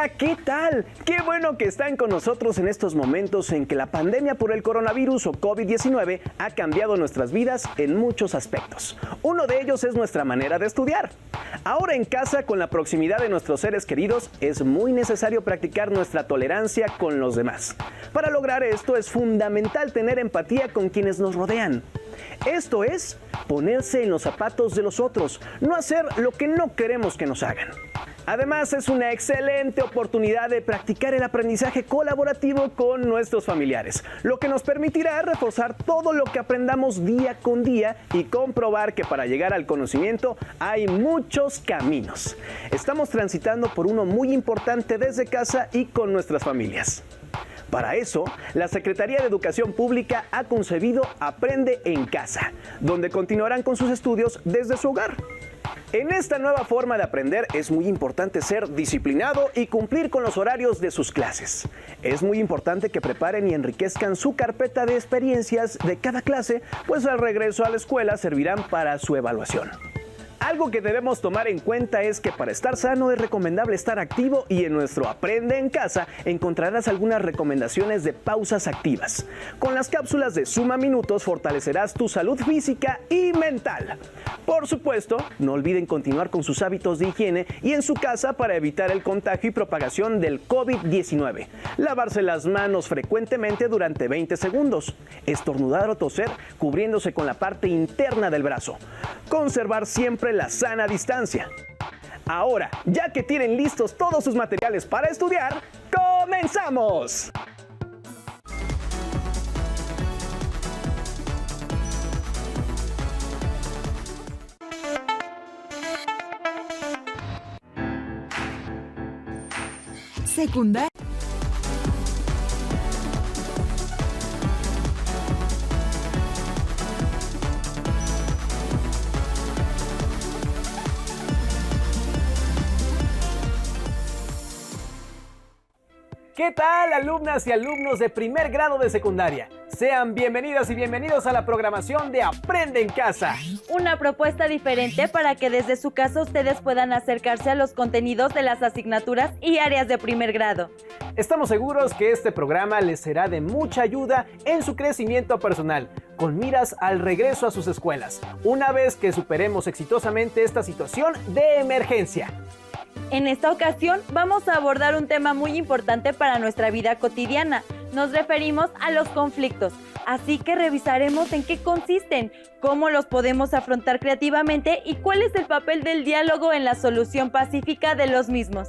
Hola, ¿qué tal? Qué bueno que están con nosotros en estos momentos en que la pandemia por el coronavirus o COVID-19 ha cambiado nuestras vidas en muchos aspectos. Uno de ellos es nuestra manera de estudiar. Ahora en casa, con la proximidad de nuestros seres queridos, es muy necesario practicar nuestra tolerancia con los demás. Para lograr esto es fundamental tener empatía con quienes nos rodean. Esto es ponerse en los zapatos de los otros, no hacer lo que no queremos que nos hagan. Además, es una excelente oportunidad de practicar el aprendizaje colaborativo con nuestros familiares, lo que nos permitirá reforzar todo lo que aprendamos día con día y comprobar que para llegar al conocimiento hay muchos caminos. Estamos transitando por uno muy importante desde casa y con nuestras familias. Para eso, la Secretaría de Educación Pública ha concebido Aprende en Casa, donde continuarán con sus estudios desde su hogar. En esta nueva forma de aprender es muy importante ser disciplinado y cumplir con los horarios de sus clases. Es muy importante que preparen y enriquezcan su carpeta de experiencias de cada clase, pues al regreso a la escuela servirán para su evaluación. Algo que debemos tomar en cuenta es que para estar sano es recomendable estar activo y en nuestro Aprende en Casa encontrarás algunas recomendaciones de pausas activas. Con las cápsulas de Suma Minutos fortalecerás tu salud física y mental. Por supuesto, no olviden continuar con sus hábitos de higiene y en su casa para evitar el contagio y propagación del COVID-19. Lavarse las manos frecuentemente durante 20 segundos. Estornudar o toser cubriéndose con la parte interna del brazo. Conservar siempre la sana distancia. Ahora, ya que tienen listos todos sus materiales para estudiar, ¡comenzamos! Secundaria. ¿Qué tal, alumnas y alumnos de primer grado de secundaria? Sean bienvenidas y bienvenidos a la programación de Aprende en Casa. Una propuesta diferente para que desde su casa ustedes puedan acercarse a los contenidos de las asignaturas y áreas de primer grado. Estamos seguros que este programa les será de mucha ayuda en su crecimiento personal, con miras al regreso a sus escuelas, una vez que superemos exitosamente esta situación de emergencia. En esta ocasión vamos a abordar un tema muy importante para nuestra vida cotidiana. Nos referimos a los conflictos, así que revisaremos en qué consisten, cómo los podemos afrontar creativamente y cuál es el papel del diálogo en la solución pacífica de los mismos.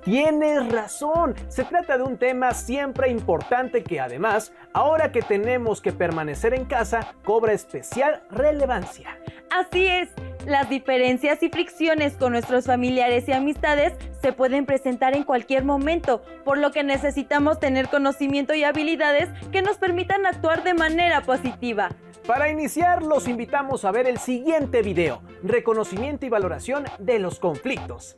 Tienes razón, se trata de un tema siempre importante que además, ahora que tenemos que permanecer en casa, cobra especial relevancia. Así es, las diferencias y fricciones con nuestros familiares y amistades se pueden presentar en cualquier momento, por lo que necesitamos tener conocimiento y habilidades que nos permitan actuar de manera positiva. Para iniciar, los invitamos a ver el siguiente video, Reconocimiento y Valoración de los Conflictos.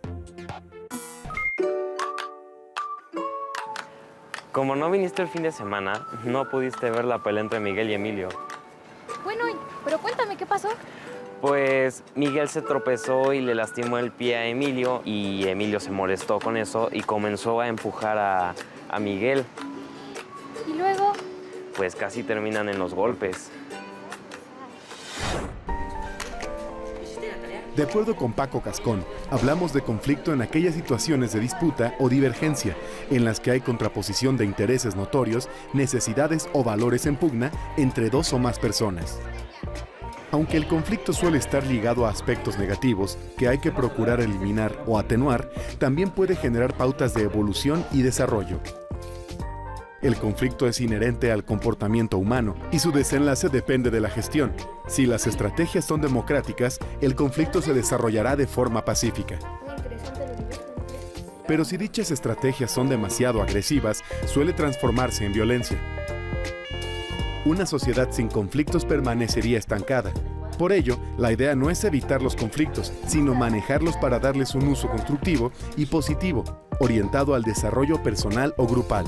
Como no viniste el fin de semana, no pudiste ver la pelea entre Miguel y Emilio. Bueno, pero cuéntame, ¿qué pasó? Pues Miguel se tropezó y le lastimó el pie a Emilio y Emilio se molestó con eso y comenzó a empujar a Miguel. ¿Y luego? Pues casi terminan en los golpes. De acuerdo con Paco Cascón, hablamos de conflicto en aquellas situaciones de disputa o divergencia, en las que hay contraposición de intereses notorios, necesidades o valores en pugna entre dos o más personas. Aunque el conflicto suele estar ligado a aspectos negativos que hay que procurar eliminar o atenuar, también puede generar pautas de evolución y desarrollo. El conflicto es inherente al comportamiento humano y su desenlace depende de la gestión. Si las estrategias son democráticas, el conflicto se desarrollará de forma pacífica. Pero si dichas estrategias son demasiado agresivas, suele transformarse en violencia. Una sociedad sin conflictos permanecería estancada. Por ello, la idea no es evitar los conflictos, sino manejarlos para darles un uso constructivo y positivo, orientado al desarrollo personal o grupal.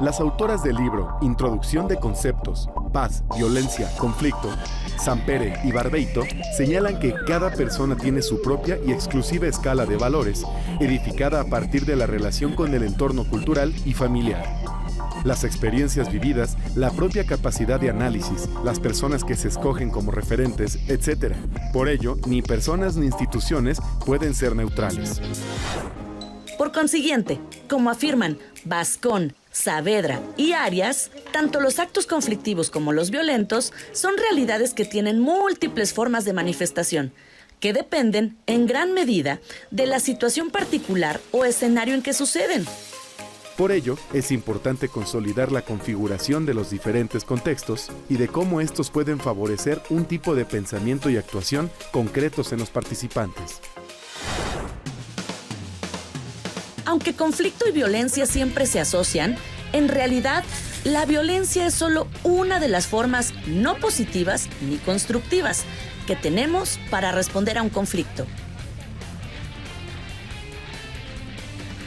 Las autoras del libro Introducción de Conceptos, Paz, Violencia, Conflicto, Sampere y Barbeito señalan que cada persona tiene su propia y exclusiva escala de valores, edificada a partir de la relación con el entorno cultural y familiar. Las experiencias vividas, la propia capacidad de análisis, las personas que se escogen como referentes, etc. Por ello, ni personas ni instituciones pueden ser neutrales. Por consiguiente, como afirman Bascón, Saavedra y Arias, tanto los actos conflictivos como los violentos son realidades que tienen múltiples formas de manifestación, que dependen, en gran medida, de la situación particular o escenario en que suceden. Por ello, es importante consolidar la configuración de los diferentes contextos y de cómo estos pueden favorecer un tipo de pensamiento y actuación concretos en los participantes. Aunque conflicto y violencia siempre se asocian, en realidad, la violencia es solo una de las formas no positivas ni constructivas que tenemos para responder a un conflicto.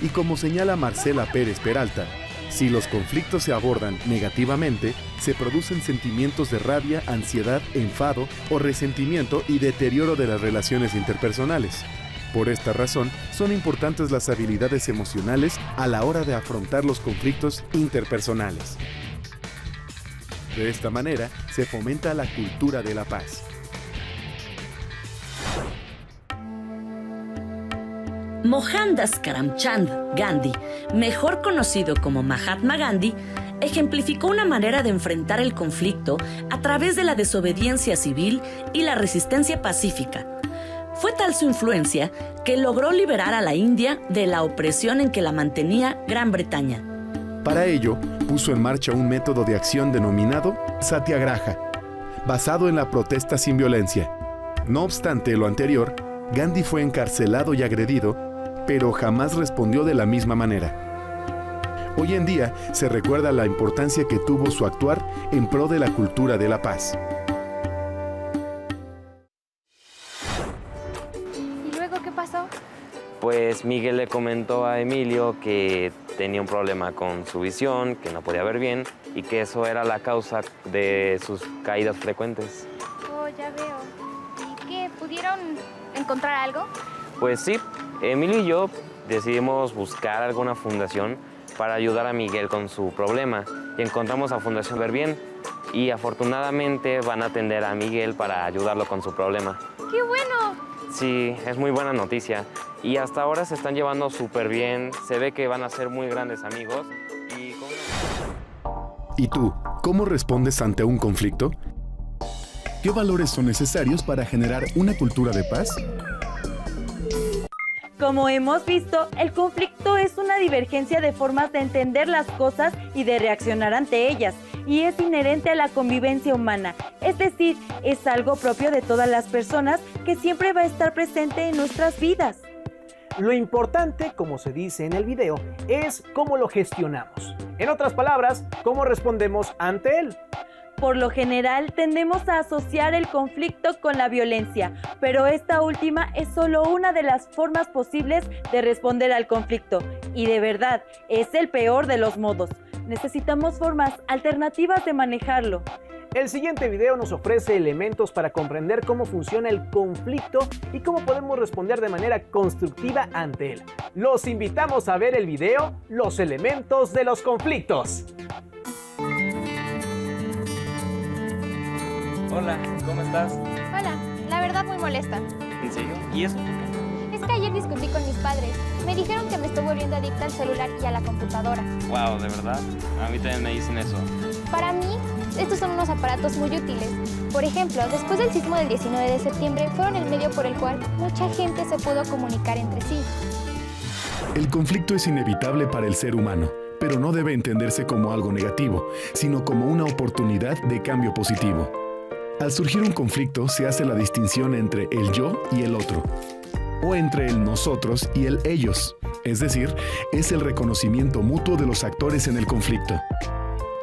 Y como señala Marcela Pérez Peralta, si los conflictos se abordan negativamente, se producen sentimientos de rabia, ansiedad, enfado o resentimiento y deterioro de las relaciones interpersonales. Por esta razón, son importantes las habilidades emocionales a la hora de afrontar los conflictos interpersonales. De esta manera, se fomenta la cultura de la paz. Mohandas Karamchand Gandhi, mejor conocido como Mahatma Gandhi, ejemplificó una manera de enfrentar el conflicto a través de la desobediencia civil y la resistencia pacífica. Fue tal su influencia que logró liberar a la India de la opresión en que la mantenía Gran Bretaña. Para ello, puso en marcha un método de acción denominado Satyagraha, basado en la protesta sin violencia. No obstante lo anterior, Gandhi fue encarcelado y agredido, pero jamás respondió de la misma manera. Hoy en día se recuerda la importancia que tuvo su actuar en pro de la cultura de la paz. ¿Y luego qué pasó? Pues Miguel le comentó a Emilio que tenía un problema con su visión, que no podía ver bien y que eso era la causa de sus caídas frecuentes. Oh, ya veo. ¿Y qué? ¿Pudieron encontrar algo? Pues sí, Emilio y yo decidimos buscar alguna fundación para ayudar a Miguel con su problema y encontramos a Fundación Ver Bien y afortunadamente van a atender a Miguel para ayudarlo con su problema. ¡Qué bueno! Sí, es muy buena noticia y hasta ahora se están llevando súper bien, se ve que van a ser muy grandes amigos ¿Y tú, cómo respondes ante un conflicto? ¿Qué valores son necesarios para generar una cultura de paz? Como hemos visto, el conflicto es una divergencia de formas de entender las cosas y de reaccionar ante ellas, y es inherente a la convivencia humana, es decir, es algo propio de todas las personas que siempre va a estar presente en nuestras vidas. Lo importante, como se dice en el video, es cómo lo gestionamos. En otras palabras, cómo respondemos ante él. Por lo general, tendemos a asociar el conflicto con la violencia, pero esta última es solo una de las formas posibles de responder al conflicto. Y de verdad, es el peor de los modos. Necesitamos formas alternativas de manejarlo. El siguiente video nos ofrece elementos para comprender cómo funciona el conflicto y cómo podemos responder de manera constructiva ante él. Los invitamos a ver el video Los elementos de los conflictos. Hola, ¿cómo estás? Hola, la verdad muy molesta. ¿En serio? ¿Y eso? Es que ayer discutí con mis padres. Me dijeron que me estoy volviendo adicta al celular y a la computadora. Wow, ¿de verdad? A mí también me dicen eso. Para mí, estos son unos aparatos muy útiles. Por ejemplo, después del sismo del 19 de septiembre, fueron el medio por el cual mucha gente se pudo comunicar entre sí. El conflicto es inevitable para el ser humano, pero no debe entenderse como algo negativo, sino como una oportunidad de cambio positivo. Al surgir un conflicto, se hace la distinción entre el yo y el otro, o entre el nosotros y el ellos, es decir, es el reconocimiento mutuo de los actores en el conflicto.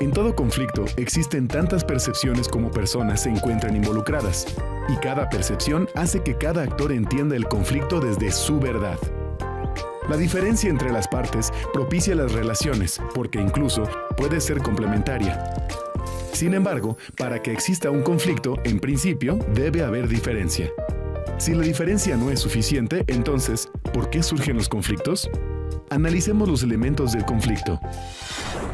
En todo conflicto existen tantas percepciones como personas se encuentran involucradas, y cada percepción hace que cada actor entienda el conflicto desde su verdad. La diferencia entre las partes propicia las relaciones, porque incluso puede ser complementaria. Sin embargo, para que exista un conflicto, en principio, debe haber diferencia. Si la diferencia no es suficiente, entonces, ¿por qué surgen los conflictos? Analicemos los elementos del conflicto.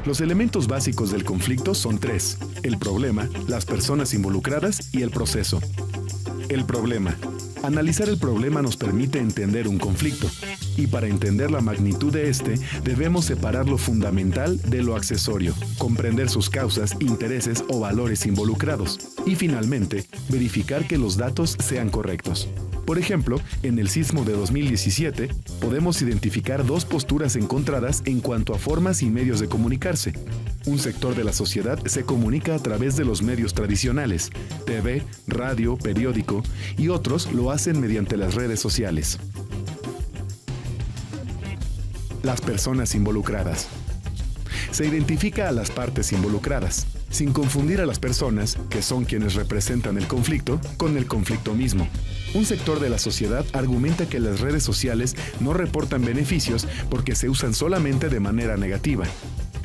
Los elementos básicos del conflicto son 3: el problema, las personas involucradas y el proceso. El problema. Analizar el problema nos permite entender un conflicto, y para entender la magnitud de este, debemos separar lo fundamental de lo accesorio, comprender sus causas, intereses o valores involucrados, y finalmente, verificar que los datos sean correctos. Por ejemplo, en el sismo de 2017, podemos identificar 2 posturas encontradas en cuanto a formas y medios de comunicarse. Un sector de la sociedad se comunica a través de los medios tradicionales, TV, radio, periódico, y otros lo hacen mediante las redes sociales. Las personas involucradas. Se identifica a las partes involucradas, sin confundir a las personas, que son quienes representan el conflicto, con el conflicto mismo. Un sector de la sociedad argumenta que las redes sociales no reportan beneficios porque se usan solamente de manera negativa,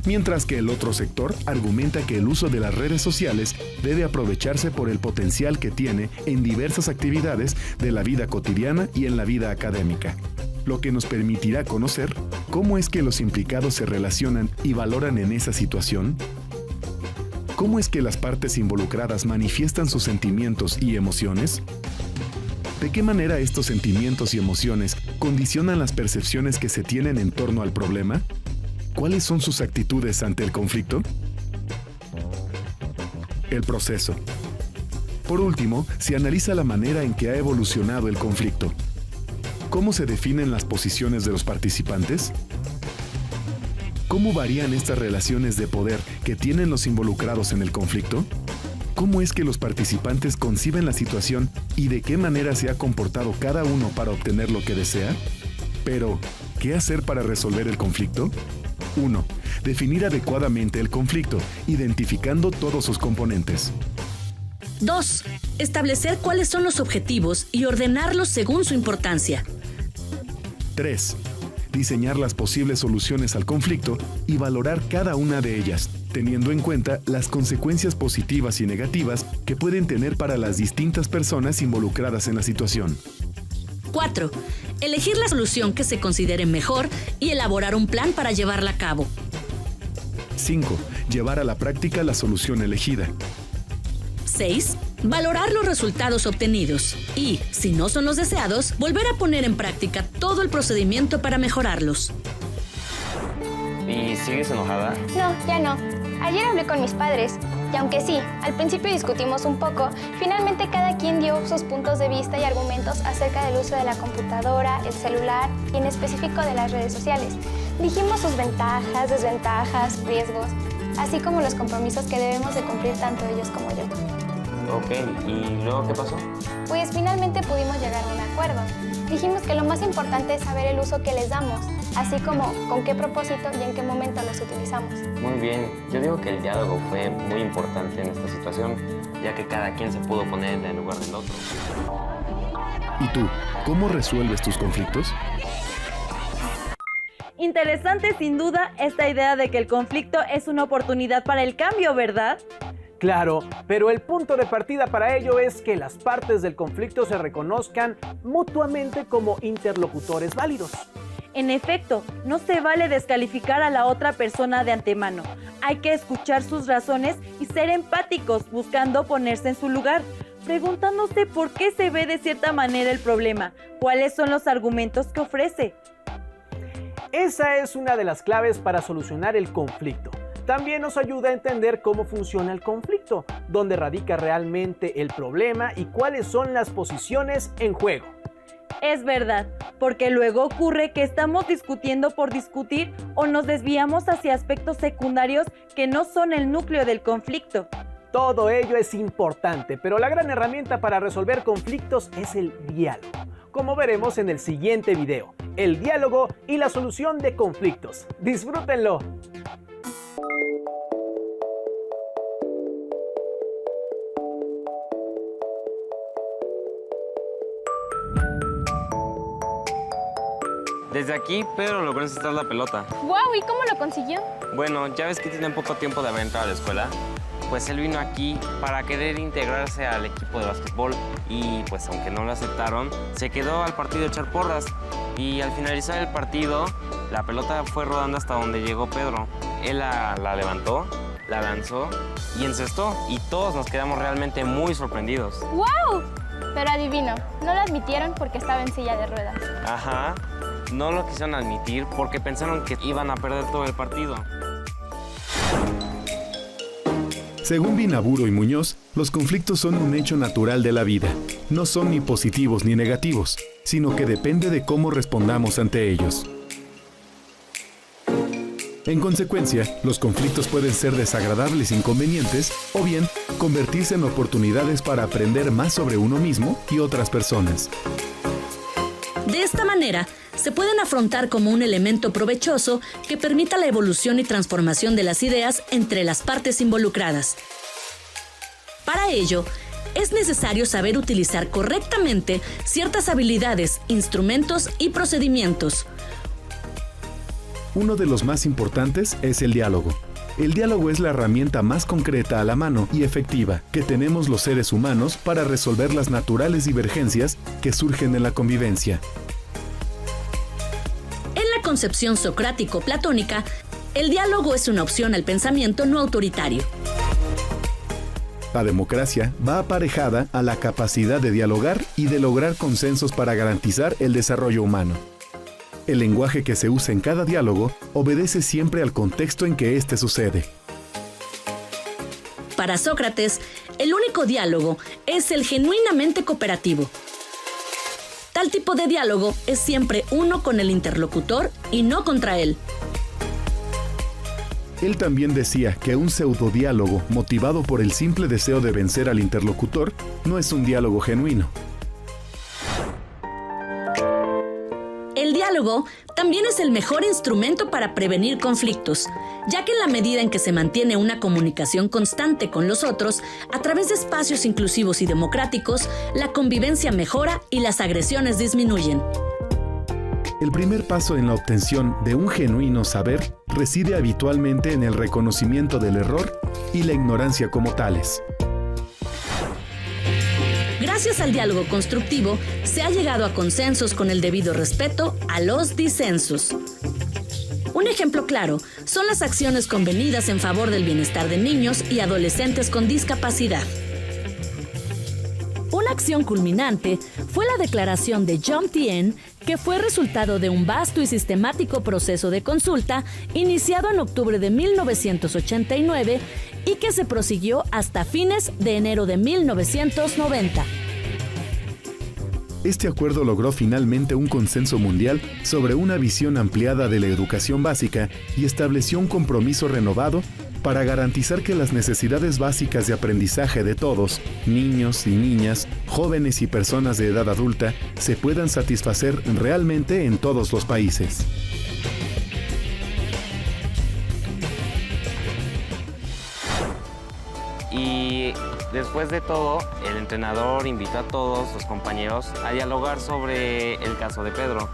mientras que el otro sector argumenta que el uso de las redes sociales debe aprovecharse por el potencial que tiene en diversas actividades de la vida cotidiana y en la vida académica, lo que nos permitirá conocer cómo es que los implicados se relacionan y valoran en esa situación. ¿Cómo es que las partes involucradas manifiestan sus sentimientos y emociones? ¿De qué manera estos sentimientos y emociones condicionan las percepciones que se tienen en torno al problema? ¿Cuáles son sus actitudes ante el conflicto? El proceso. Por último, se analiza la manera en que ha evolucionado el conflicto. ¿Cómo se definen las posiciones de los participantes? ¿Cómo varían estas relaciones de poder que tienen los involucrados en el conflicto? ¿Cómo es que los participantes conciben la situación y de qué manera se ha comportado cada uno para obtener lo que desea? Pero, ¿qué hacer para resolver el conflicto? 1. Definir adecuadamente el conflicto, identificando todos sus componentes. 2. Establecer cuáles son los objetivos y ordenarlos según su importancia. 3. Diseñar las posibles soluciones al conflicto y valorar cada una de ellas, teniendo en cuenta las consecuencias positivas y negativas que pueden tener para las distintas personas involucradas en la situación. 4. Elegir la solución que se considere mejor y elaborar un plan para llevarla a cabo. 5. Llevar a la práctica la solución elegida. 6. Valorar los resultados obtenidos y, si no son los deseados, volver a poner en práctica todo el procedimiento para mejorarlos. ¿Y sigues enojada? No, ya no. Ayer hablé con mis padres y aunque sí, al principio discutimos un poco, finalmente cada quien dio sus puntos de vista y argumentos acerca del uso de la computadora, el celular y en específico de las redes sociales. Dijimos sus ventajas, desventajas, riesgos, así como los compromisos que debemos de cumplir tanto ellos como yo. Ok, ¿y luego qué pasó? Pues finalmente pudimos llegar a un acuerdo. Dijimos que lo más importante es saber el uso que les damos, así como con qué propósito y en qué momento los utilizamos. Muy bien, yo digo que el diálogo fue muy importante en esta situación, ya que cada quien se pudo poner en el lugar del otro. ¿Y tú, cómo resuelves tus conflictos? Interesante sin duda esta idea de que el conflicto es una oportunidad para el cambio, ¿verdad? Claro, pero el punto de partida para ello es que las partes del conflicto se reconozcan mutuamente como interlocutores válidos. En efecto, no se vale descalificar a la otra persona de antemano. Hay que escuchar sus razones y ser empáticos, buscando ponerse en su lugar, preguntándose por qué se ve de cierta manera el problema, cuáles son los argumentos que ofrece. Esa es una de las claves para solucionar el conflicto. También nos ayuda a entender cómo funciona el conflicto, dónde radica realmente el problema y cuáles son las posiciones en juego. Es verdad, porque luego ocurre que estamos discutiendo por discutir o nos desviamos hacia aspectos secundarios que no son el núcleo del conflicto. Todo ello es importante, pero la gran herramienta para resolver conflictos es el diálogo, como veremos en el siguiente video, el diálogo y la solución de conflictos. ¡Disfrútenlo! Desde aquí, Pedro logró encestar la pelota. ¡Wow! ¿Y cómo lo consiguió? Bueno, ya ves que tiene poco tiempo de haber entrado a la escuela. Pues él vino aquí para querer integrarse al equipo de básquetbol y pues aunque no lo aceptaron, se quedó al partido a echar porras y al finalizar el partido, la pelota fue rodando hasta donde llegó Pedro. Él la levantó, la lanzó y encestó y todos nos quedamos realmente muy sorprendidos. ¡Wow! Pero adivino, no lo admitieron porque estaba en silla de ruedas. Ajá, no lo quisieron admitir porque pensaron que iban a perder todo el partido. Según Binaburo y Muñoz, los conflictos son un hecho natural de la vida. No son ni positivos ni negativos, sino que depende de cómo respondamos ante ellos. En consecuencia, los conflictos pueden ser desagradables e inconvenientes, o bien convertirse en oportunidades para aprender más sobre uno mismo y otras personas. De esta manera, se pueden afrontar como un elemento provechoso que permita la evolución y transformación de las ideas entre las partes involucradas. Para ello, es necesario saber utilizar correctamente ciertas habilidades, instrumentos y procedimientos. Uno de los más importantes es el diálogo. El diálogo es la herramienta más concreta a la mano y efectiva que tenemos los seres humanos para resolver las naturales divergencias que surgen en la convivencia. En la concepción socrático-platónica, el diálogo es una opción al pensamiento no autoritario. La democracia va aparejada a la capacidad de dialogar y de lograr consensos para garantizar el desarrollo humano. El lenguaje que se usa en cada diálogo obedece siempre al contexto en que éste sucede. Para Sócrates, el único diálogo es el genuinamente cooperativo. Tal tipo de diálogo es siempre uno con el interlocutor y no contra él. Él también decía que un pseudodiálogo motivado por el simple deseo de vencer al interlocutor no es un diálogo genuino. El diálogo también es el mejor instrumento para prevenir conflictos, ya que en la medida en que se mantiene una comunicación constante con los otros, a través de espacios inclusivos y democráticos, la convivencia mejora y las agresiones disminuyen. El primer paso en la obtención de un genuino saber reside habitualmente en el reconocimiento del error y la ignorancia como tales. Gracias al diálogo constructivo, se ha llegado a consensos con el debido respeto a los disensos. Un ejemplo claro son las acciones convenidas en favor del bienestar de niños y adolescentes con discapacidad. Una acción culminante fue la declaración de Jomtien, que fue resultado de un vasto y sistemático proceso de consulta iniciado en octubre de 1989 y que se prosiguió hasta fines de enero de 1990. Este acuerdo logró finalmente un consenso mundial sobre una visión ampliada de la educación básica y estableció un compromiso renovado para garantizar que las necesidades básicas de aprendizaje de todos, niños y niñas, jóvenes y personas de edad adulta, se puedan satisfacer realmente en todos los países. Y después de todo, el entrenador invitó a todos los compañeros a dialogar sobre el caso de Pedro.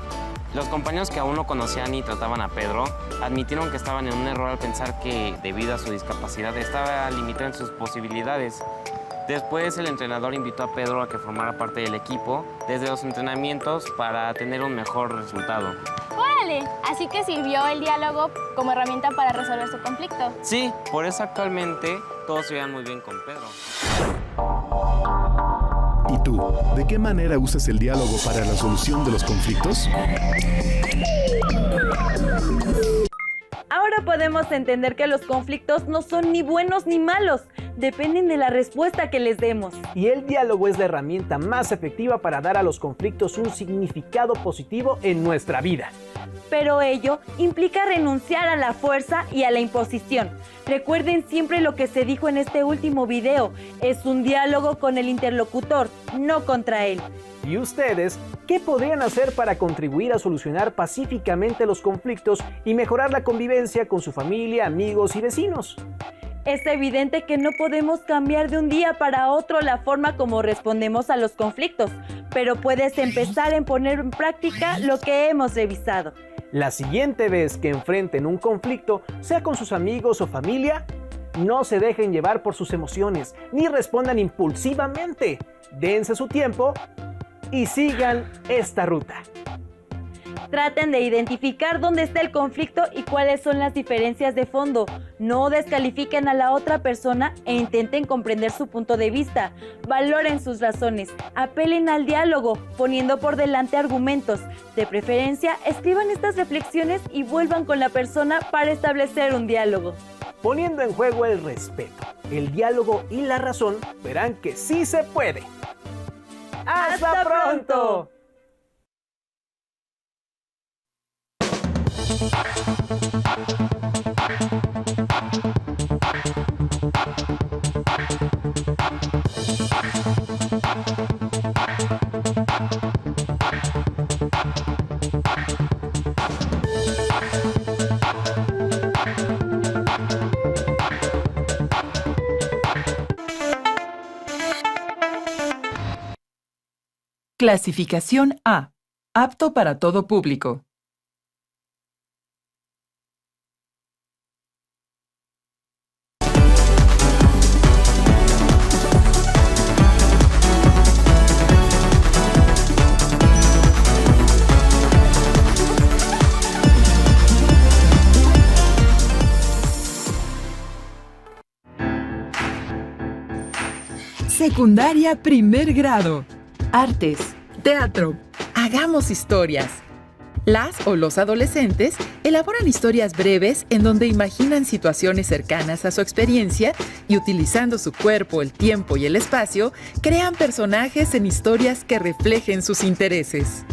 Los compañeros que aún no conocían y trataban a Pedro admitieron que estaban en un error al pensar que, debido a su discapacidad, estaba limitado en sus posibilidades. Después, el entrenador invitó a Pedro a que formara parte del equipo desde los entrenamientos para tener un mejor resultado. ¡Órale! Así que sirvió el diálogo como herramienta para resolver su conflicto. Sí, por eso actualmente todos se llevan muy bien con Pedro. ¿Y tú, de qué manera usas el diálogo para la solución de los conflictos? Ahora podemos entender que los conflictos no son ni buenos ni malos, dependen de la respuesta que les demos. Y el diálogo es la herramienta más efectiva para dar a los conflictos un significado positivo en nuestra vida. Pero ello implica renunciar a la fuerza y a la imposición. Recuerden siempre lo que se dijo en este último video, es un diálogo con el interlocutor, no contra él. ¿Y ustedes qué podrían hacer para contribuir a solucionar pacíficamente los conflictos y mejorar la convivencia con su familia, amigos y vecinos? Es evidente que no podemos cambiar de un día para otro la forma como respondemos a los conflictos, pero puedes empezar a poner en práctica lo que hemos revisado. La siguiente vez que enfrenten un conflicto, sea con sus amigos o familia, no se dejen llevar por sus emociones, ni respondan impulsivamente. Dense su tiempo y sigan esta ruta. Traten de identificar dónde está el conflicto y cuáles son las diferencias de fondo. No descalifiquen a la otra persona e intenten comprender su punto de vista. Valoren sus razones. Apelen al diálogo, poniendo por delante argumentos. De preferencia, escriban estas reflexiones y vuelvan con la persona para establecer un diálogo. Poniendo en juego el respeto, el diálogo y la razón, verán que sí se puede. ¡Hasta pronto! Clasificación A. Apto para todo público. Secundaria primer grado. Artes, teatro. Hagamos historias. Las o los adolescentes elaboran historias breves en donde imaginan situaciones cercanas a su experiencia y utilizando su cuerpo, el tiempo y el espacio, crean personajes en historias que reflejen sus intereses.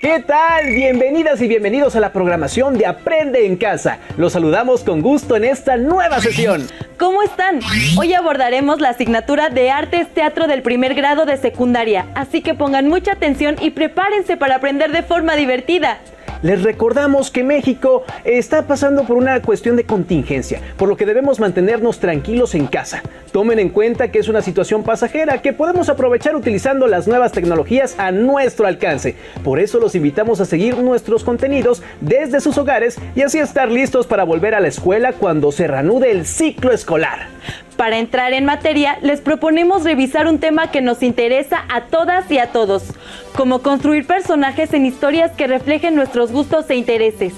¿Qué tal? Bienvenidas y bienvenidos a la programación de Aprende en Casa. Los saludamos con gusto en esta nueva sesión. ¿Cómo están? Hoy abordaremos la asignatura de Artes Teatro del primer grado de secundaria, así que pongan mucha atención y prepárense para aprender de forma divertida. Les recordamos que México está pasando por una cuestión de contingencia, por lo que debemos mantenernos tranquilos en casa. Tomen en cuenta que es una situación pasajera que podemos aprovechar utilizando las nuevas tecnologías a nuestro alcance. Por eso los invitamos a seguir nuestros contenidos desde sus hogares y así estar listos para volver a la escuela cuando se reanude el ciclo escolar. Para entrar en materia, les proponemos revisar un tema que nos interesa a todas y a todos, como construir personajes en historias que reflejen nuestros gustos e intereses.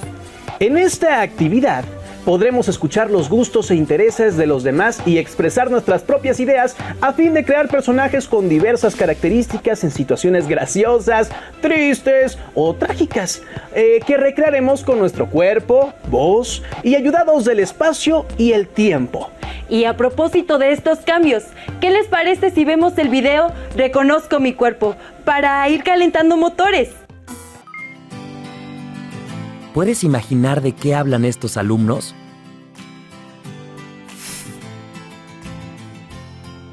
En esta actividad podremos escuchar los gustos e intereses de los demás y expresar nuestras propias ideas a fin de crear personajes con diversas características en situaciones graciosas, tristes o trágicas, que recrearemos con nuestro cuerpo, voz y ayudados del espacio y el tiempo. Y a propósito de estos cambios, ¿qué les parece si vemos el video Reconozco mi cuerpo para ir calentando motores? ¿Puedes imaginar de qué hablan estos alumnos?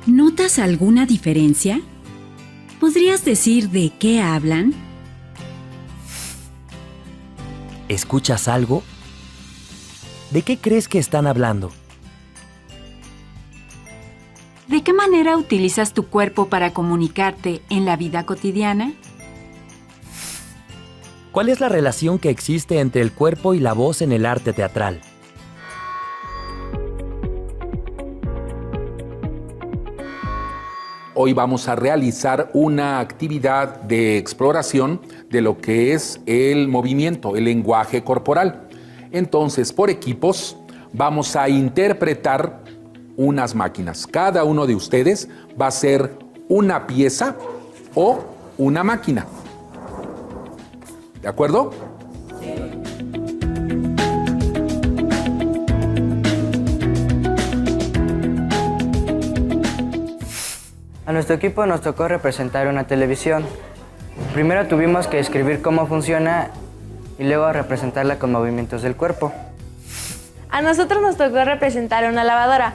¿Notas alguna diferencia? ¿Podrías decir de qué hablan? ¿Escuchas algo? ¿De qué crees que están hablando? ¿De qué manera utilizas tu cuerpo para comunicarte en la vida cotidiana? ¿Cuál es la relación que existe entre el cuerpo y la voz en el arte teatral? Hoy vamos a realizar una actividad de exploración de lo que es el movimiento, el lenguaje corporal. Entonces, por equipos, vamos a interpretar unas máquinas. Cada uno de ustedes va a ser una pieza o una máquina. ¿De acuerdo? A nuestro equipo nos tocó representar una televisión. Primero tuvimos que escribir cómo funciona y luego representarla con movimientos del cuerpo. A nosotros nos tocó representar una lavadora.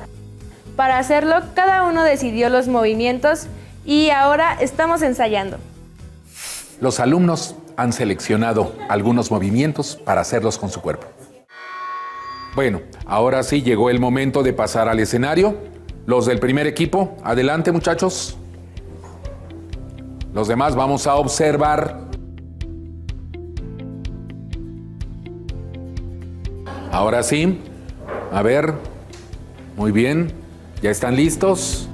Para hacerlo, cada uno decidió los movimientos y ahora estamos ensayando. Los alumnos han seleccionado algunos movimientos para hacerlos con su cuerpo. Bueno, ahora sí llegó el momento de pasar al escenario. Los del primer equipo, adelante muchachos. Los demás vamos a observar. Ahora sí, a ver, muy bien, ¿ya están listos?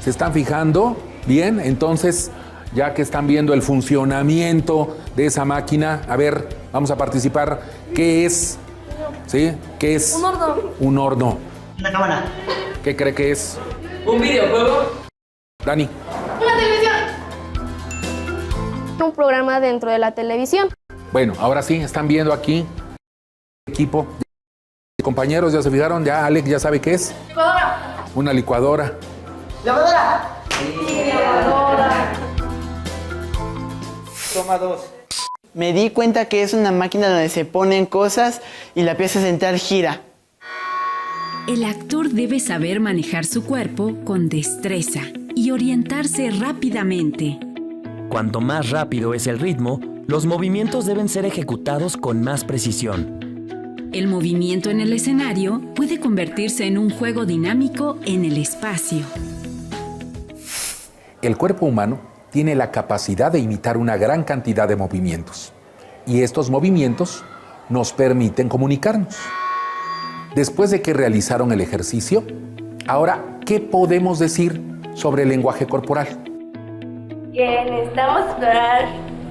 ¿Se están fijando? Bien, entonces, ya que están viendo el funcionamiento de esa máquina, a ver, vamos a participar. ¿Qué es? ¿Sí? ¿Qué es? Un horno. Un horno. Una cámara. ¿Qué cree que es? Un videojuego. Dani. Una televisión. Un programa dentro de la televisión. Bueno, ahora sí, están viendo aquí. Equipo. Compañeros, ¿ya se fijaron? ¿Ya Alex ya sabe qué es? Licuadora. Una licuadora. Lavadora. Lavadora. Toma 2. Me di cuenta que es una máquina donde se ponen cosas y la pieza central gira. El actor debe saber manejar su cuerpo con destreza y orientarse rápidamente. Cuanto más rápido es el ritmo, los movimientos deben ser ejecutados con más precisión. El movimiento en el escenario puede convertirse en un juego dinámico en el espacio. El cuerpo humano tiene la capacidad de imitar una gran cantidad de movimientos. Y estos movimientos nos permiten comunicarnos. Después de que realizaron el ejercicio, ahora, ¿qué podemos decir sobre el lenguaje corporal? Que necesitamos explorar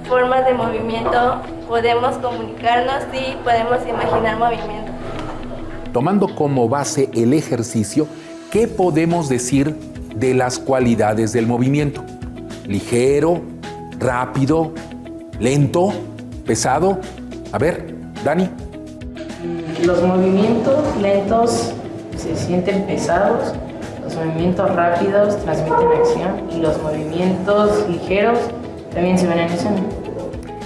formas de movimiento, podemos comunicarnos y podemos imaginar movimiento. Tomando como base el ejercicio, ¿qué podemos decir de las cualidades del movimiento? Ligero, rápido, lento, pesado. A ver, Dani. Los movimientos lentos se sienten pesados, los movimientos rápidos transmiten acción y los movimientos ligeros también se ven en escena.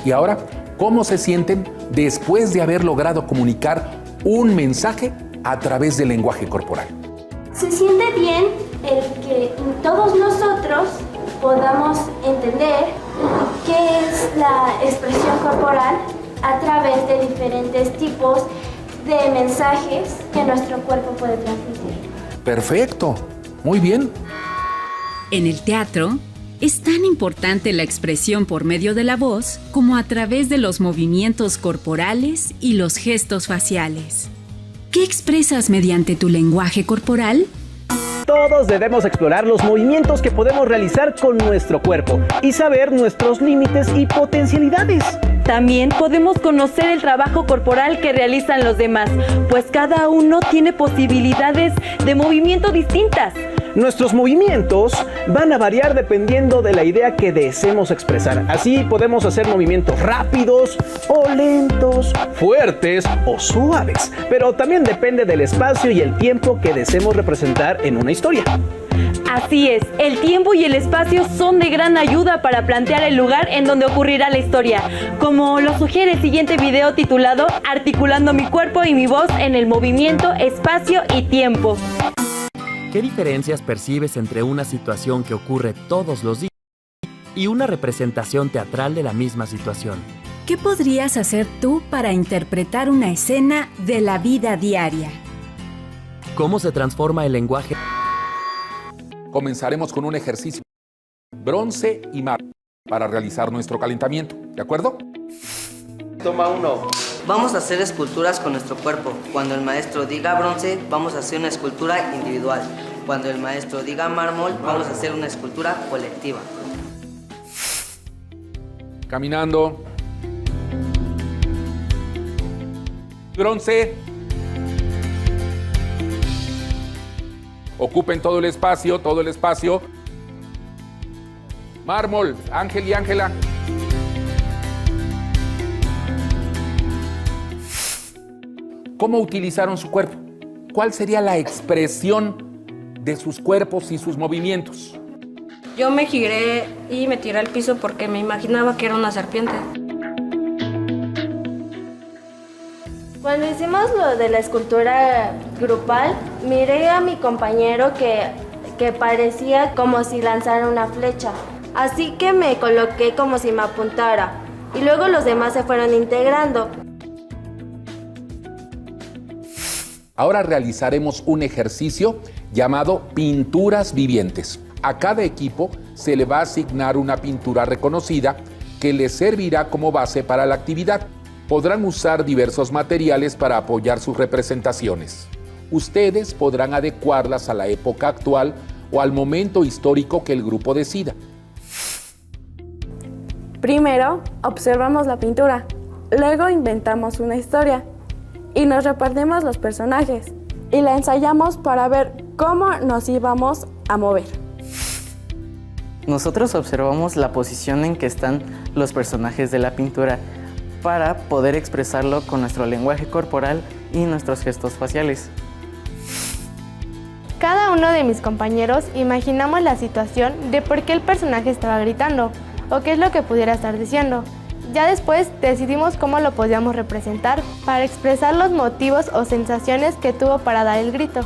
Y ahora, ¿cómo se sienten después de haber logrado comunicar un mensaje a través del lenguaje corporal? Se siente bien el que todos nosotros podamos entender qué es la expresión corporal a través de diferentes tipos de mensajes que nuestro cuerpo puede transmitir. Perfecto, muy bien. En el teatro, es tan importante la expresión por medio de la voz como a través de los movimientos corporales y los gestos faciales. ¿Qué expresas mediante tu lenguaje corporal? Todos debemos explorar los movimientos que podemos realizar con nuestro cuerpo y saber nuestros límites y potencialidades. También podemos conocer el trabajo corporal que realizan los demás, pues cada uno tiene posibilidades de movimiento distintas. Nuestros movimientos van a variar dependiendo de la idea que deseemos expresar. Así podemos hacer movimientos rápidos o lentos, fuertes o suaves, pero también depende del espacio y el tiempo que deseemos representar en una historia. Así es, el tiempo y el espacio son de gran ayuda para plantear el lugar en donde ocurrirá la historia, como lo sugiere el siguiente video titulado Articulando mi cuerpo y mi voz en el movimiento, espacio y tiempo. ¿Qué diferencias percibes entre una situación que ocurre todos los días y una representación teatral de la misma situación? ¿Qué podrías hacer tú para interpretar una escena de la vida diaria? ¿Cómo se transforma el lenguaje? Comenzaremos con un ejercicio. Bronce y mármol para realizar nuestro calentamiento. ¿De acuerdo? Toma 1. Vamos a hacer esculturas con nuestro cuerpo. Cuando el maestro diga bronce, vamos a hacer una escultura individual. Cuando el maestro diga mármol, vamos a hacer una escultura colectiva. Caminando. Bronce. Ocupen todo el espacio, todo el espacio. Mármol, Ángel y Ángela. ¿Cómo utilizaron su cuerpo? ¿Cuál sería la expresión de sus cuerpos y sus movimientos? Yo me giré y me tiré al piso porque me imaginaba que era una serpiente. Cuando hicimos lo de la escultura grupal, miré a mi compañero que parecía como si lanzara una flecha. Así que me coloqué como si me apuntara. y luego los demás se fueron integrando. Ahora realizaremos un ejercicio llamado pinturas vivientes. A cada equipo se le va a asignar una pintura reconocida que les servirá como base para la actividad. Podrán usar diversos materiales para apoyar sus representaciones. Ustedes podrán adecuarlas a la época actual o al momento histórico que el grupo decida. Primero, observamos la pintura, luego inventamos una historia y nos repartimos los personajes y la ensayamos para ver cómo nos íbamos a mover. Nosotros observamos la posición en que están los personajes de la pintura para poder expresarlo con nuestro lenguaje corporal y nuestros gestos faciales. Cada uno de mis compañeros imaginamos la situación de por qué el personaje estaba gritando o qué es lo que pudiera estar diciendo. Ya después decidimos cómo lo podíamos representar para expresar los motivos o sensaciones que tuvo para dar el grito.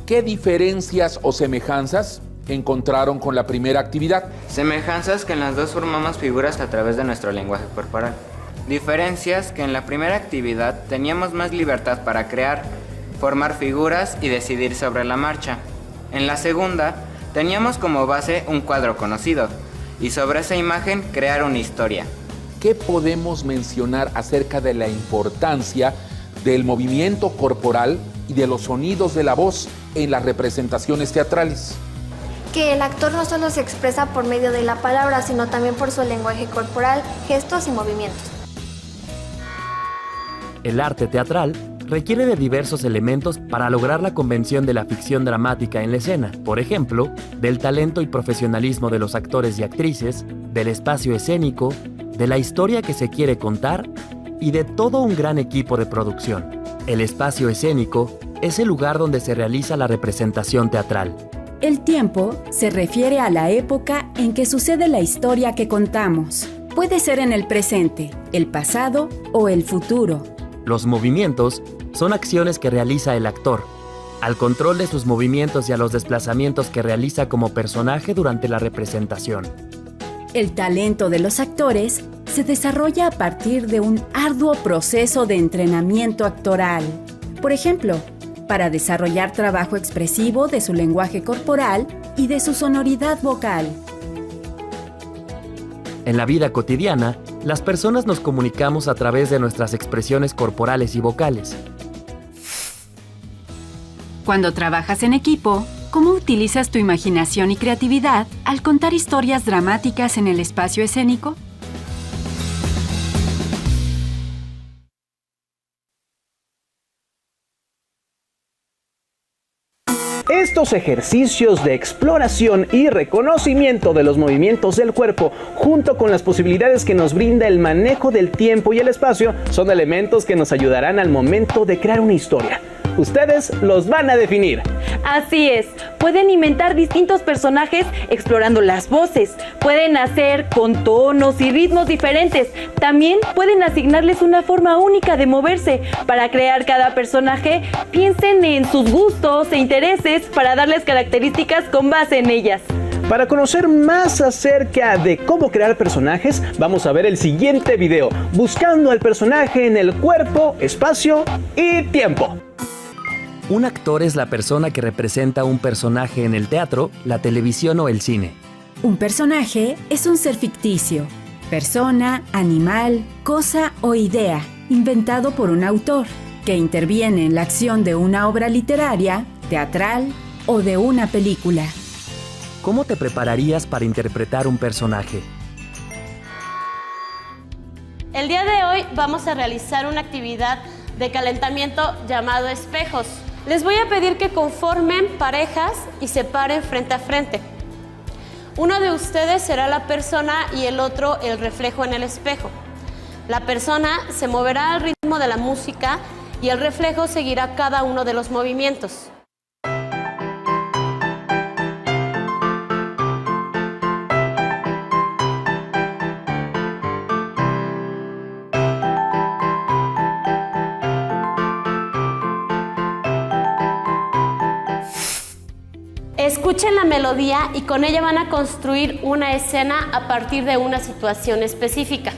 ¿Qué diferencias o semejanzas encontraron con la primera actividad? Semejanzas que en las dos formamos figuras a través de nuestro lenguaje corporal. Diferencias que en la primera actividad teníamos más libertad para crear, formar figuras y decidir sobre la marcha. En la segunda, teníamos como base un cuadro conocido y sobre esa imagen crear una historia. ¿Qué podemos mencionar acerca de la importancia del movimiento corporal y de los sonidos de la voz en las representaciones teatrales? Que el actor no solo se expresa por medio de la palabra, sino también por su lenguaje corporal, gestos y movimientos. El arte teatral requiere de diversos elementos para lograr la convención de la ficción dramática en la escena. Por ejemplo, del talento y profesionalismo de los actores y actrices, del espacio escénico, de la historia que se quiere contar y de todo un gran equipo de producción. El espacio escénico es el lugar donde se realiza la representación teatral. El tiempo se refiere a la época en que sucede la historia que contamos. Puede ser en el presente, el pasado o el futuro. Los movimientos son acciones que realiza el actor, al control de sus movimientos y a los desplazamientos que realiza como personaje durante la representación. El talento de los actores se desarrolla a partir de un arduo proceso de entrenamiento actoral. Por ejemplo, para desarrollar trabajo expresivo de su lenguaje corporal y de su sonoridad vocal. En la vida cotidiana, las personas nos comunicamos a través de nuestras expresiones corporales y vocales. Cuando trabajas en equipo, ¿cómo utilizas tu imaginación y creatividad al contar historias dramáticas en el espacio escénico? Estos ejercicios de exploración y reconocimiento de los movimientos del cuerpo, junto con las posibilidades que nos brinda el manejo del tiempo y el espacio, son elementos que nos ayudarán al momento de crear una historia. Ustedes los van a definir. Así es, pueden inventar distintos personajes explorando las voces, pueden hacer con tonos y ritmos diferentes, también pueden asignarles una forma única de moverse. Para crear cada personaje, piensen en sus gustos e intereses para darles características con base en ellas. Para conocer más acerca de cómo crear personajes, vamos a ver el siguiente video, buscando al personaje en el cuerpo, espacio y tiempo. Un actor es la persona que representa un personaje en el teatro, la televisión o el cine. Un personaje es un ser ficticio, persona, animal, cosa o idea, inventado por un autor, que interviene en la acción de una obra literaria, teatral o de una película. ¿Cómo te prepararías para interpretar un personaje? El día de hoy vamos a realizar una actividad de calentamiento llamado espejos. Les voy a pedir que conformen parejas y se paren frente a frente. Uno de ustedes será la persona y el otro el reflejo en el espejo. La persona se moverá al ritmo de la música y el reflejo seguirá cada uno de los movimientos. Escuchen la melodía y con ella van a construir una escena a partir de una situación específica,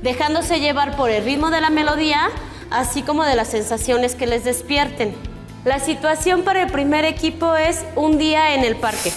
dejándose llevar por el ritmo de la melodía, así como de las sensaciones que les despierten. La situación para el primer equipo es un día en el parque.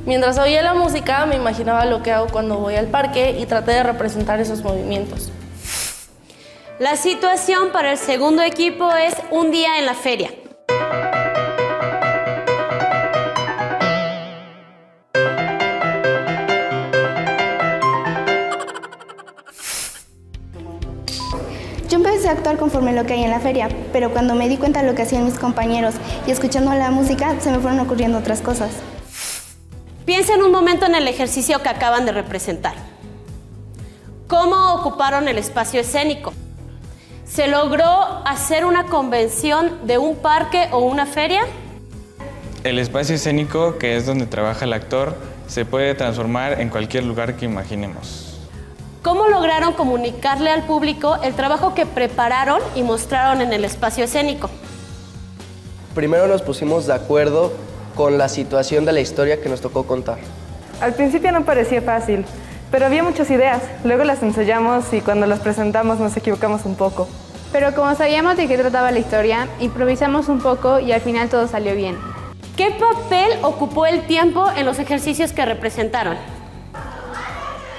Mientras oía la música, me imaginaba lo que hago cuando voy al parque y traté de representar esos movimientos. La situación para el segundo equipo es un día en la feria. Yo empecé a actuar conforme lo que hay en la feria, pero cuando me di cuenta de lo que hacían mis compañeros y escuchando la música, se me fueron ocurriendo otras cosas. Piensen un momento en el ejercicio que acaban de representar. ¿Cómo ocuparon el espacio escénico? ¿Se logró hacer una convención de un parque o una feria? El espacio escénico, que es donde trabaja el actor, se puede transformar en cualquier lugar que imaginemos. ¿Cómo lograron comunicarle al público el trabajo que prepararon y mostraron en el espacio escénico? Primero nos pusimos de acuerdo con la situación de la historia que nos tocó contar. Al principio no parecía fácil, pero había muchas ideas. Luego las ensayamos y cuando las presentamos nos equivocamos un poco. Pero como sabíamos de qué trataba la historia, improvisamos un poco y al final todo salió bien. ¿Qué papel ocupó el tiempo en los ejercicios que representaron?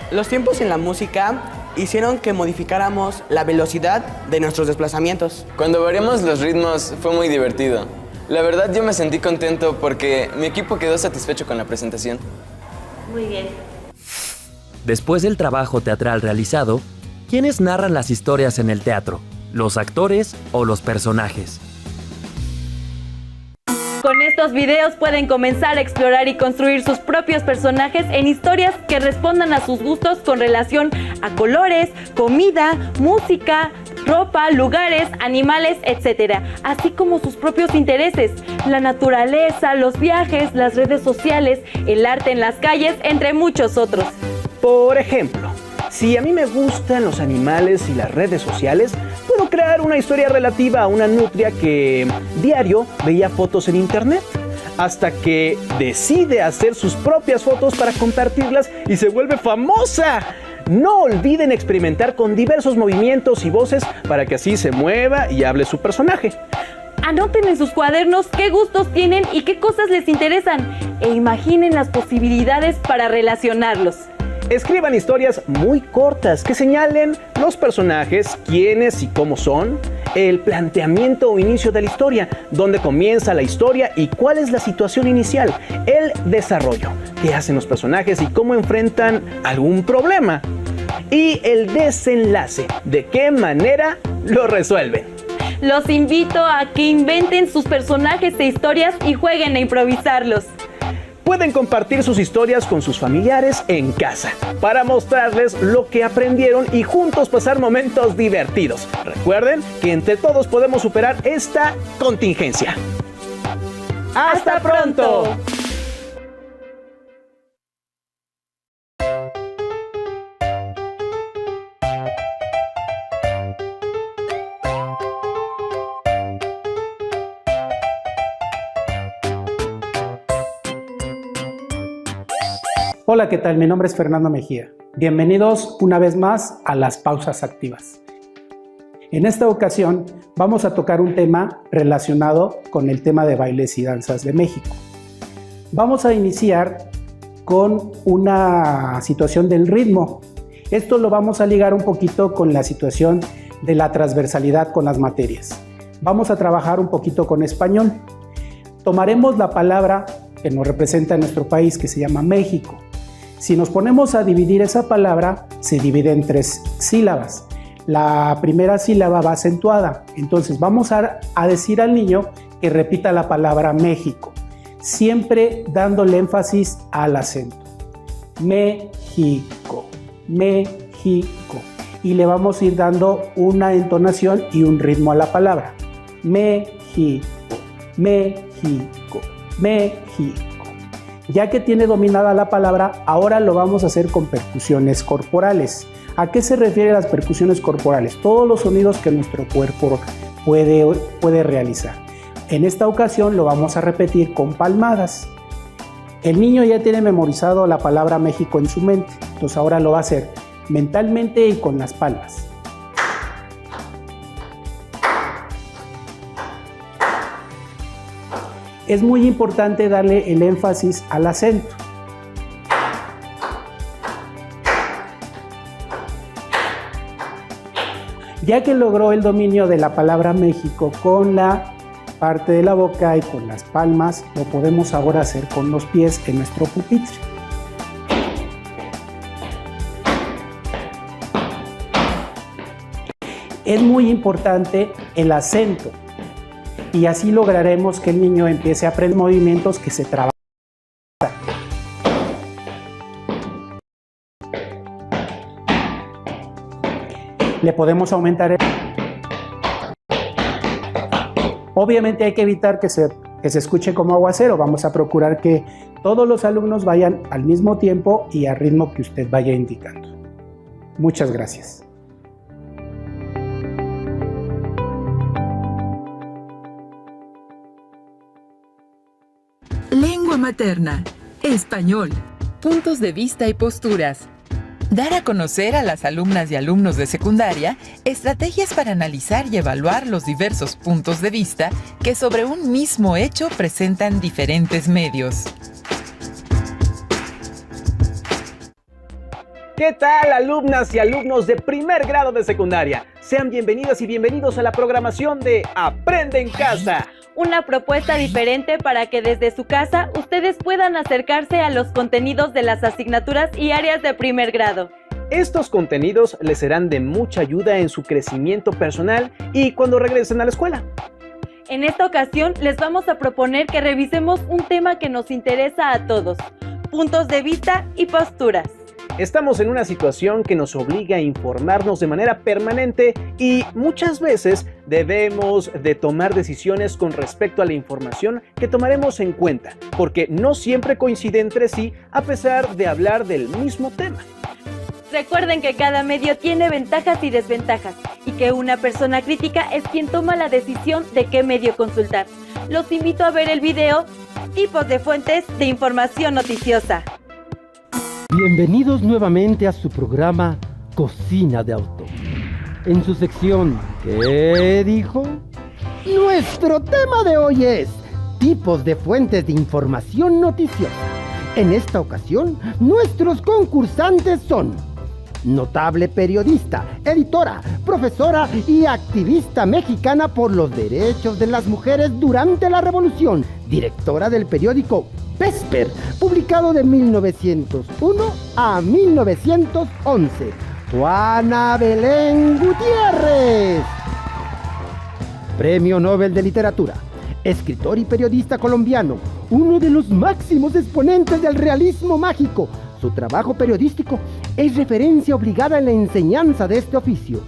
Los tiempos en la música hicieron que modificáramos la velocidad de nuestros desplazamientos. Cuando variamos los ritmos fue muy divertido. La verdad yo me sentí contento porque mi equipo quedó satisfecho con la presentación. Muy bien. Después del trabajo teatral realizado, ¿quiénes narran las historias en el teatro? ¿Los actores o los personajes? Con estos videos pueden comenzar a explorar y construir sus propios personajes en historias que respondan a sus gustos con relación a colores, comida, música, ropa, lugares, animales, etc. Así como sus propios intereses, la naturaleza, los viajes, las redes sociales, el arte en las calles, entre muchos otros. Por ejemplo, si a mí me gustan los animales y las redes sociales, puedo crear una historia relativa a una nutria que diario veía fotos en internet, hasta que decide hacer sus propias fotos para compartirlas y se vuelve famosa. No olviden experimentar con diversos movimientos y voces para que así se mueva y hable su personaje. Anoten en sus cuadernos qué gustos tienen y qué cosas les interesan e imaginen las posibilidades para relacionarlos. Escriban historias muy cortas que señalen los personajes, quiénes y cómo son, el planteamiento o inicio de la historia, dónde comienza la historia y cuál es la situación inicial, el desarrollo, qué hacen los personajes y cómo enfrentan algún problema, y el desenlace, de qué manera lo resuelven. Los invito a que inventen sus personajes e historias y jueguen a improvisarlos. Pueden compartir sus historias con sus familiares en casa para mostrarles lo que aprendieron y juntos pasar momentos divertidos. Recuerden que entre todos podemos superar esta contingencia. ¡Hasta pronto! Hola, ¿qué tal? Mi nombre es Fernando Mejía. Bienvenidos una vez más a las pausas activas. En esta ocasión vamos a tocar un tema relacionado con el tema de bailes y danzas de México. Vamos a iniciar con una situación del ritmo. Esto lo vamos a ligar un poquito con la situación de la transversalidad con las materias. Vamos a trabajar un poquito con español. Tomaremos la palabra que nos representa en nuestro país, que se llama México. Si nos ponemos a dividir esa palabra, se divide en 3 sílabas. La primera sílaba va acentuada, entonces vamos a decir al niño que repita la palabra México, siempre dándole énfasis al acento. México, México. Y le vamos a ir dando una entonación y un ritmo a la palabra. México, México, México. Ya que tiene dominada la palabra, ahora lo vamos a hacer con percusiones corporales. ¿A qué se refieren las percusiones corporales? Todos los sonidos que nuestro cuerpo puede realizar. En esta ocasión lo vamos a repetir con palmadas. El niño ya tiene memorizado la palabra México en su mente, entonces ahora lo va a hacer mentalmente y con las palmas. Es muy importante darle el énfasis al acento. Ya que logró el dominio de la palabra México con la parte de la boca y con las palmas, lo podemos ahora hacer con los pies en nuestro pupitre. Es muy importante el acento y así lograremos que el niño empiece a aprender movimientos que se trabajan. Le podemos aumentar el... Obviamente hay que evitar que se escuche como aguacero. Vamos a procurar que todos los alumnos vayan al mismo tiempo y al ritmo que usted vaya indicando. Muchas gracias. Lengua materna, español, puntos de vista y posturas. Dar a conocer a las alumnas y alumnos de secundaria estrategias para analizar y evaluar los diversos puntos de vista que sobre un mismo hecho presentan diferentes medios. ¿Qué tal, alumnas y alumnos de primer grado de secundaria? Sean bienvenidas y bienvenidos a la programación de Aprende en Casa. Una propuesta diferente para que desde su casa ustedes puedan acercarse a los contenidos de las asignaturas y áreas de primer grado. Estos contenidos les serán de mucha ayuda en su crecimiento personal y cuando regresen a la escuela. En esta ocasión les vamos a proponer que revisemos un tema que nos interesa a todos: puntos de vista y posturas. Estamos en una situación que nos obliga a informarnos de manera permanente y muchas veces debemos de tomar decisiones con respecto a la información que tomaremos en cuenta, porque no siempre coincide entre sí a pesar de hablar del mismo tema. Recuerden que cada medio tiene ventajas y desventajas y que una persona crítica es quien toma la decisión de qué medio consultar. Los invito a ver el video Tipos de fuentes de información noticiosa. Bienvenidos nuevamente a su programa Cocina de Autor. En su sección ¿Qué dijo? Nuestro tema de hoy es tipos de fuentes de información noticiosa. En esta ocasión, nuestros concursantes son notable periodista, editora, profesora y activista mexicana por los derechos de las mujeres durante la Revolución, directora del periódico Vesper, publicado de 1901 a 1911, Juana Belén Gutiérrez. Premio Nobel de Literatura, escritor y periodista colombiano, uno de los máximos exponentes del realismo mágico. Su trabajo periodístico es referencia obligada en la enseñanza de este oficio.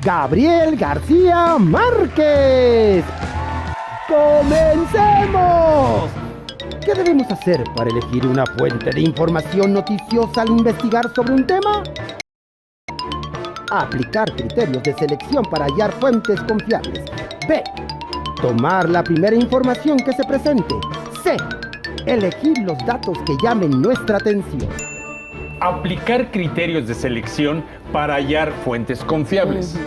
Gabriel García Márquez. ¡Comencemos! ¿Qué debemos hacer para elegir una fuente de información noticiosa al investigar sobre un tema? Aplicar criterios de selección para hallar fuentes confiables. B. Tomar la primera información que se presente. C. Elegir los datos que llamen nuestra atención. Aplicar criterios de selección para hallar fuentes confiables.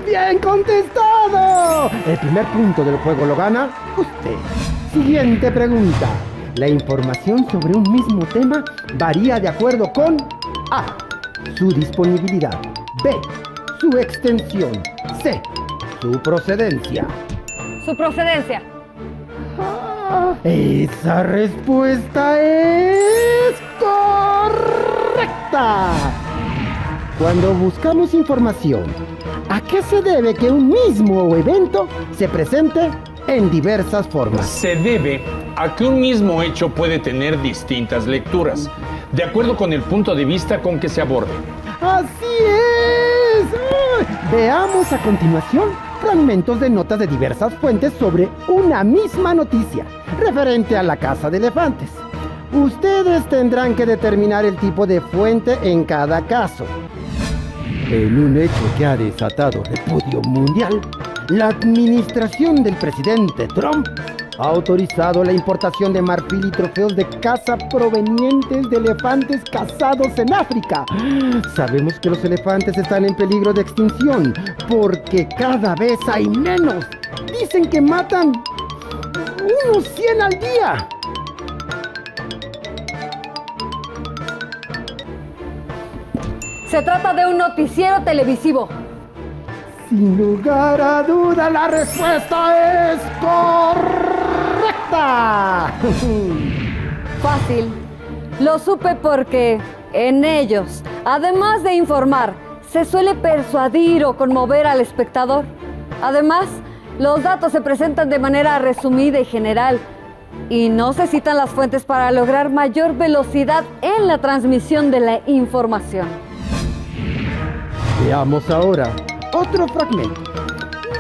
¡Bien contestado! El primer punto del juego lo gana usted. Siguiente pregunta. La información sobre un mismo tema varía de acuerdo con A. Su disponibilidad. B. Su extensión. C. Su procedencia. Su procedencia. Esa respuesta es correcta. Cuando buscamos información, ¿a qué se debe que un mismo evento se presente en diversas formas? Se debe a que un mismo hecho puede tener distintas lecturas, de acuerdo con el punto de vista con que se aborde. ¡Así es! Veamos a continuación fragmentos de notas de diversas fuentes sobre una misma noticia, referente a la caza de elefantes. Ustedes tendrán que determinar el tipo de fuente en cada caso. En un hecho que ha desatado repudio mundial, la administración del presidente Trump ha autorizado la importación de marfil y trofeos de caza provenientes de elefantes cazados en África. Sabemos que los elefantes están en peligro de extinción porque cada vez hay menos. Dicen que matan unos 100 al día. Se trata de un noticiero televisivo. Sin lugar a duda, la respuesta es correcta. Fácil. Lo supe porque en ellos, además de informar, se suele persuadir o conmover al espectador. Además, los datos se presentan de manera resumida y general y no se citan las fuentes para lograr mayor velocidad en la transmisión de la información. Veamos ahora otro fragmento.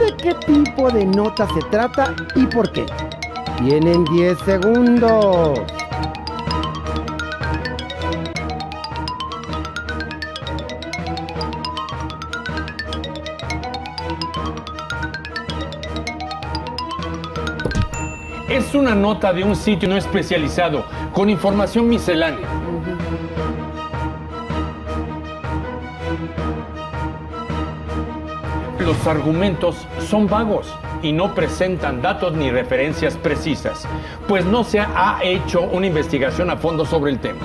¿De qué tipo de nota se trata y por qué? Tienen 10 segundos. Es una nota de un sitio no especializado con información miscelánea. Los argumentos son vagos y no presentan datos ni referencias precisas, pues no se ha hecho una investigación a fondo sobre el tema.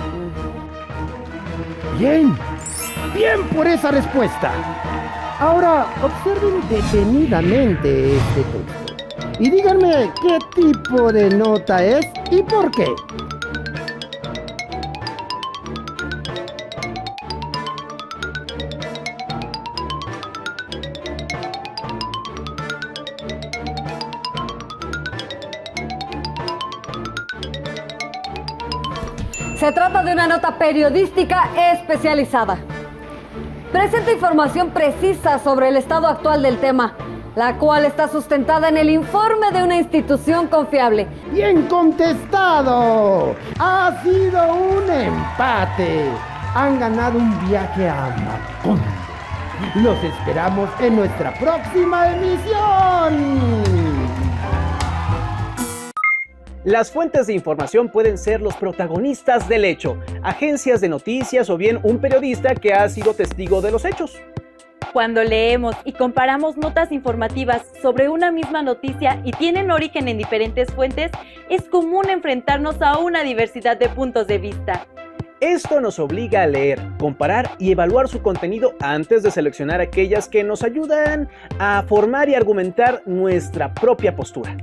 Bien, bien por esa respuesta. Ahora observen detenidamente este texto y díganme qué tipo de nota es y por qué. Se trata de una nota periodística especializada. Presenta información precisa sobre el estado actual del tema, la cual está sustentada en el informe de una institución confiable. ¡Bien contestado! Ha sido un empate. Han ganado un viaje a Macondo. Los esperamos en nuestra próxima emisión. Las fuentes de información pueden ser los protagonistas del hecho, agencias de noticias o bien un periodista que ha sido testigo de los hechos. Cuando leemos y comparamos notas informativas sobre una misma noticia y tienen origen en diferentes fuentes, es común enfrentarnos a una diversidad de puntos de vista. Esto nos obliga a leer, comparar y evaluar su contenido antes de seleccionar aquellas que nos ayudan a formar y argumentar nuestra propia postura.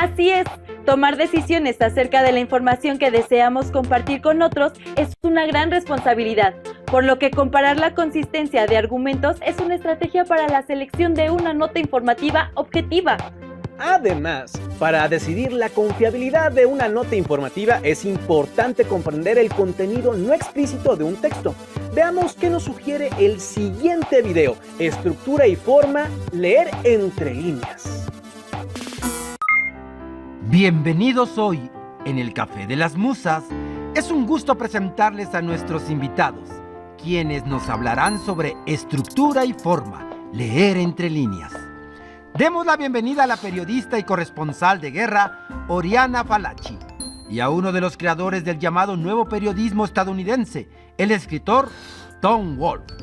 Así es, tomar decisiones acerca de la información que deseamos compartir con otros es una gran responsabilidad, por lo que comparar la consistencia de argumentos es una estrategia para la selección de una nota informativa objetiva. Además, para decidir la confiabilidad de una nota informativa es importante comprender el contenido no explícito de un texto. Veamos qué nos sugiere el siguiente video: estructura y forma, leer entre líneas. Bienvenidos hoy en el Café de las Musas. Es un gusto presentarles a nuestros invitados, quienes nos hablarán sobre estructura y forma, leer entre líneas. Demos la bienvenida a la periodista y corresponsal de guerra, Oriana Falachi. y a uno de los creadores del llamado nuevo periodismo estadounidense, el escritor Tom Wolfe.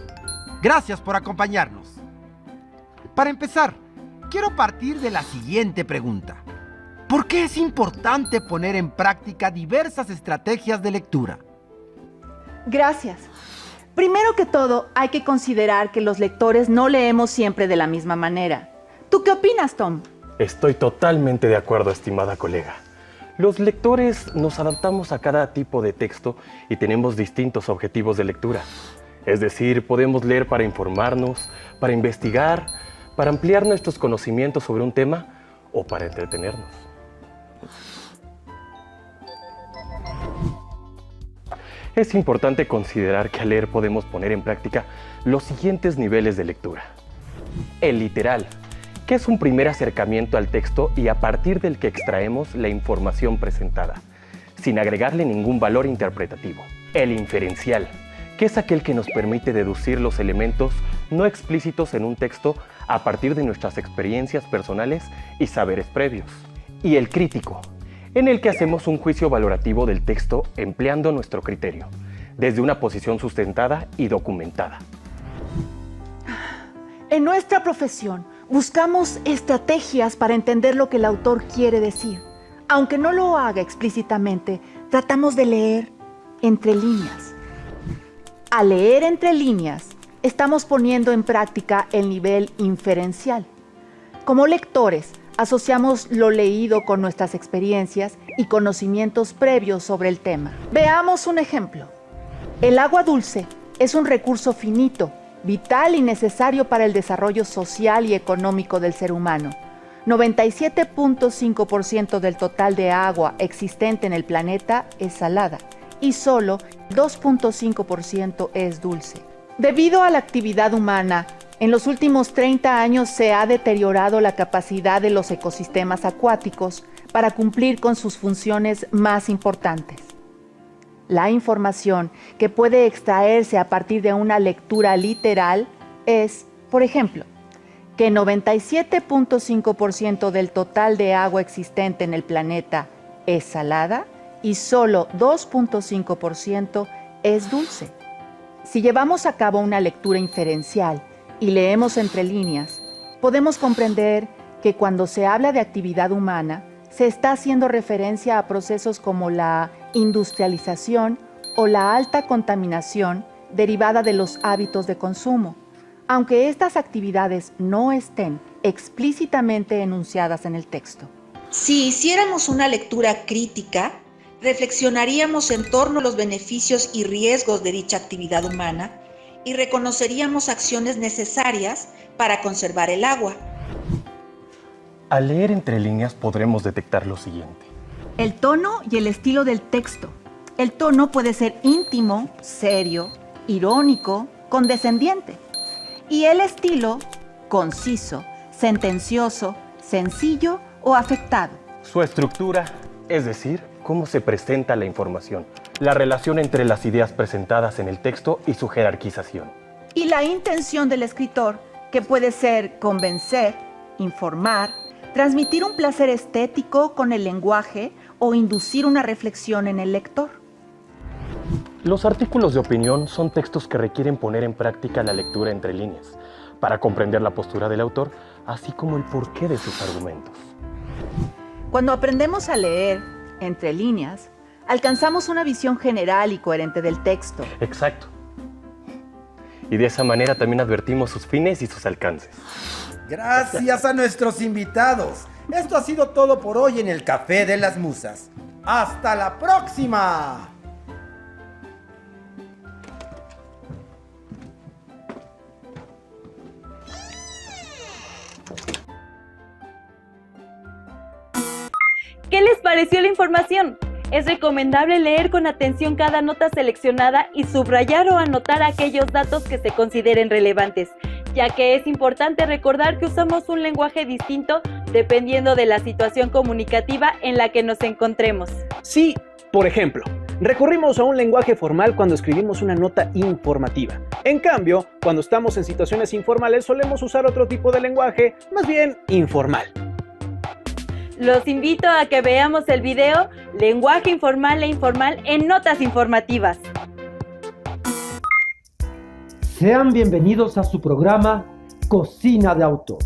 Gracias por acompañarnos. Para empezar, quiero partir de la siguiente pregunta. ¿Por qué es importante poner en práctica diversas estrategias de lectura? Gracias. Primero que todo, hay que considerar que los lectores no leemos siempre de la misma manera. ¿Tú qué opinas, Tom? Estoy totalmente de acuerdo, estimada colega. Los lectores nos adaptamos a cada tipo de texto y tenemos distintos objetivos de lectura. Es decir, podemos leer para informarnos, para investigar, para ampliar nuestros conocimientos sobre un tema o para entretenernos. Es importante considerar que al leer podemos poner en práctica los siguientes niveles de lectura. El literal, que es un primer acercamiento al texto y a partir del que extraemos la información presentada, sin agregarle ningún valor interpretativo. El inferencial, que es aquel que nos permite deducir los elementos no explícitos en un texto a partir de nuestras experiencias personales y saberes previos. Y el crítico, en el que hacemos un juicio valorativo del texto empleando nuestro criterio, desde una posición sustentada y documentada. En nuestra profesión, buscamos estrategias para entender lo que el autor quiere decir. Aunque no lo haga explícitamente, tratamos de leer entre líneas. Al leer entre líneas, estamos poniendo en práctica el nivel inferencial. Como lectores, asociamos lo leído con nuestras experiencias y conocimientos previos sobre el tema. Veamos un ejemplo. El agua dulce es un recurso finito, vital y necesario para el desarrollo social y económico del ser humano. 97.5% del total de agua existente en el planeta es salada y solo 2.5% es dulce. Debido a la actividad humana, en los últimos 30 años se ha deteriorado la capacidad de los ecosistemas acuáticos para cumplir con sus funciones más importantes. La información que puede extraerse a partir de una lectura literal es, por ejemplo, que 97.5% del total de agua existente en el planeta es salada y solo 2.5% es dulce. Si llevamos a cabo una lectura inferencial y leemos entre líneas, podemos comprender que cuando se habla de actividad humana, se está haciendo referencia a procesos como la industrialización o la alta contaminación derivada de los hábitos de consumo, aunque estas actividades no estén explícitamente enunciadas en el texto. Si hiciéramos una lectura crítica, reflexionaríamos en torno a los beneficios y riesgos de dicha actividad humana y reconoceríamos acciones necesarias para conservar el agua. Al leer entre líneas podremos detectar lo siguiente. El tono y el estilo del texto. El tono puede ser íntimo, serio, irónico, condescendiente. Y el estilo, conciso, sentencioso, sencillo o afectado. Su estructura, es decir, cómo se presenta la información, la relación entre las ideas presentadas en el texto y su jerarquización. Y la intención del escritor, que puede ser convencer, informar, transmitir un placer estético con el lenguaje o inducir una reflexión en el lector. Los artículos de opinión son textos que requieren poner en práctica la lectura entre líneas, para comprender la postura del autor, así como el porqué de sus argumentos. Cuando aprendemos a leer entre líneas, alcanzamos una visión general y coherente del texto. Exacto. Y de esa manera también advertimos sus fines y sus alcances. Gracias a nuestros invitados. Esto ha sido todo por hoy en el Café de las Musas. ¡Hasta la próxima! ¿Qué les pareció la información? Es recomendable leer con atención cada nota seleccionada y subrayar o anotar aquellos datos que se consideren relevantes, ya que es importante recordar que usamos un lenguaje distinto dependiendo de la situación comunicativa en la que nos encontremos. Sí, por ejemplo, recurrimos a un lenguaje formal cuando escribimos una nota informativa. En cambio, cuando estamos en situaciones informales solemos usar otro tipo de lenguaje, más bien informal. Los invito a que veamos el video Lenguaje informal e informal en Notas Informativas. Sean bienvenidos a su programa Cocina de Autor.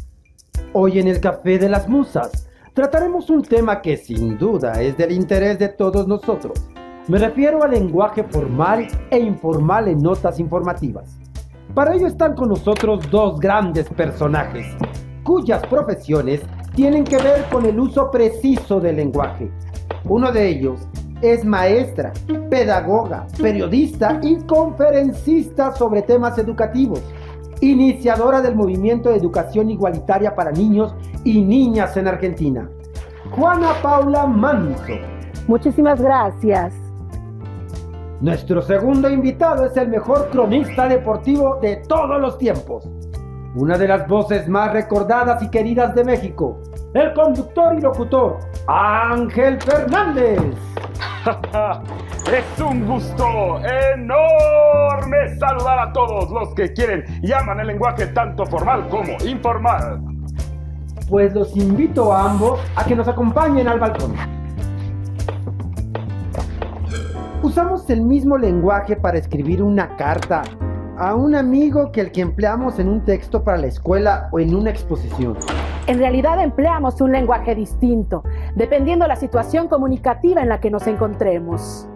Hoy en el Café de las Musas trataremos un tema que sin duda es del interés de todos nosotros. Me refiero al lenguaje formal e informal en Notas Informativas. Para ello están con nosotros dos grandes personajes, cuyas profesiones tienen que ver con el uso preciso del lenguaje. Uno de ellos es maestra, pedagoga, periodista y conferencista sobre temas educativos, iniciadora del movimiento de educación igualitaria para niños y niñas en Argentina, Juana Paula Manso. Muchísimas gracias. Nuestro segundo invitado es el mejor cronista deportivo de todos los tiempos, una de las voces más recordadas y queridas de México, el conductor y locutor Ángel Fernández. Es un gusto enorme saludar a todos los que quieren y aman el lenguaje tanto formal como informal. Pues los invito a ambos a que nos acompañen al balcón. Usamos el mismo lenguaje para escribir una carta a un amigo que el que empleamos en un texto para la escuela o en una exposición. En realidad empleamos un lenguaje distinto, dependiendo de la situación comunicativa en la que nos encontremos.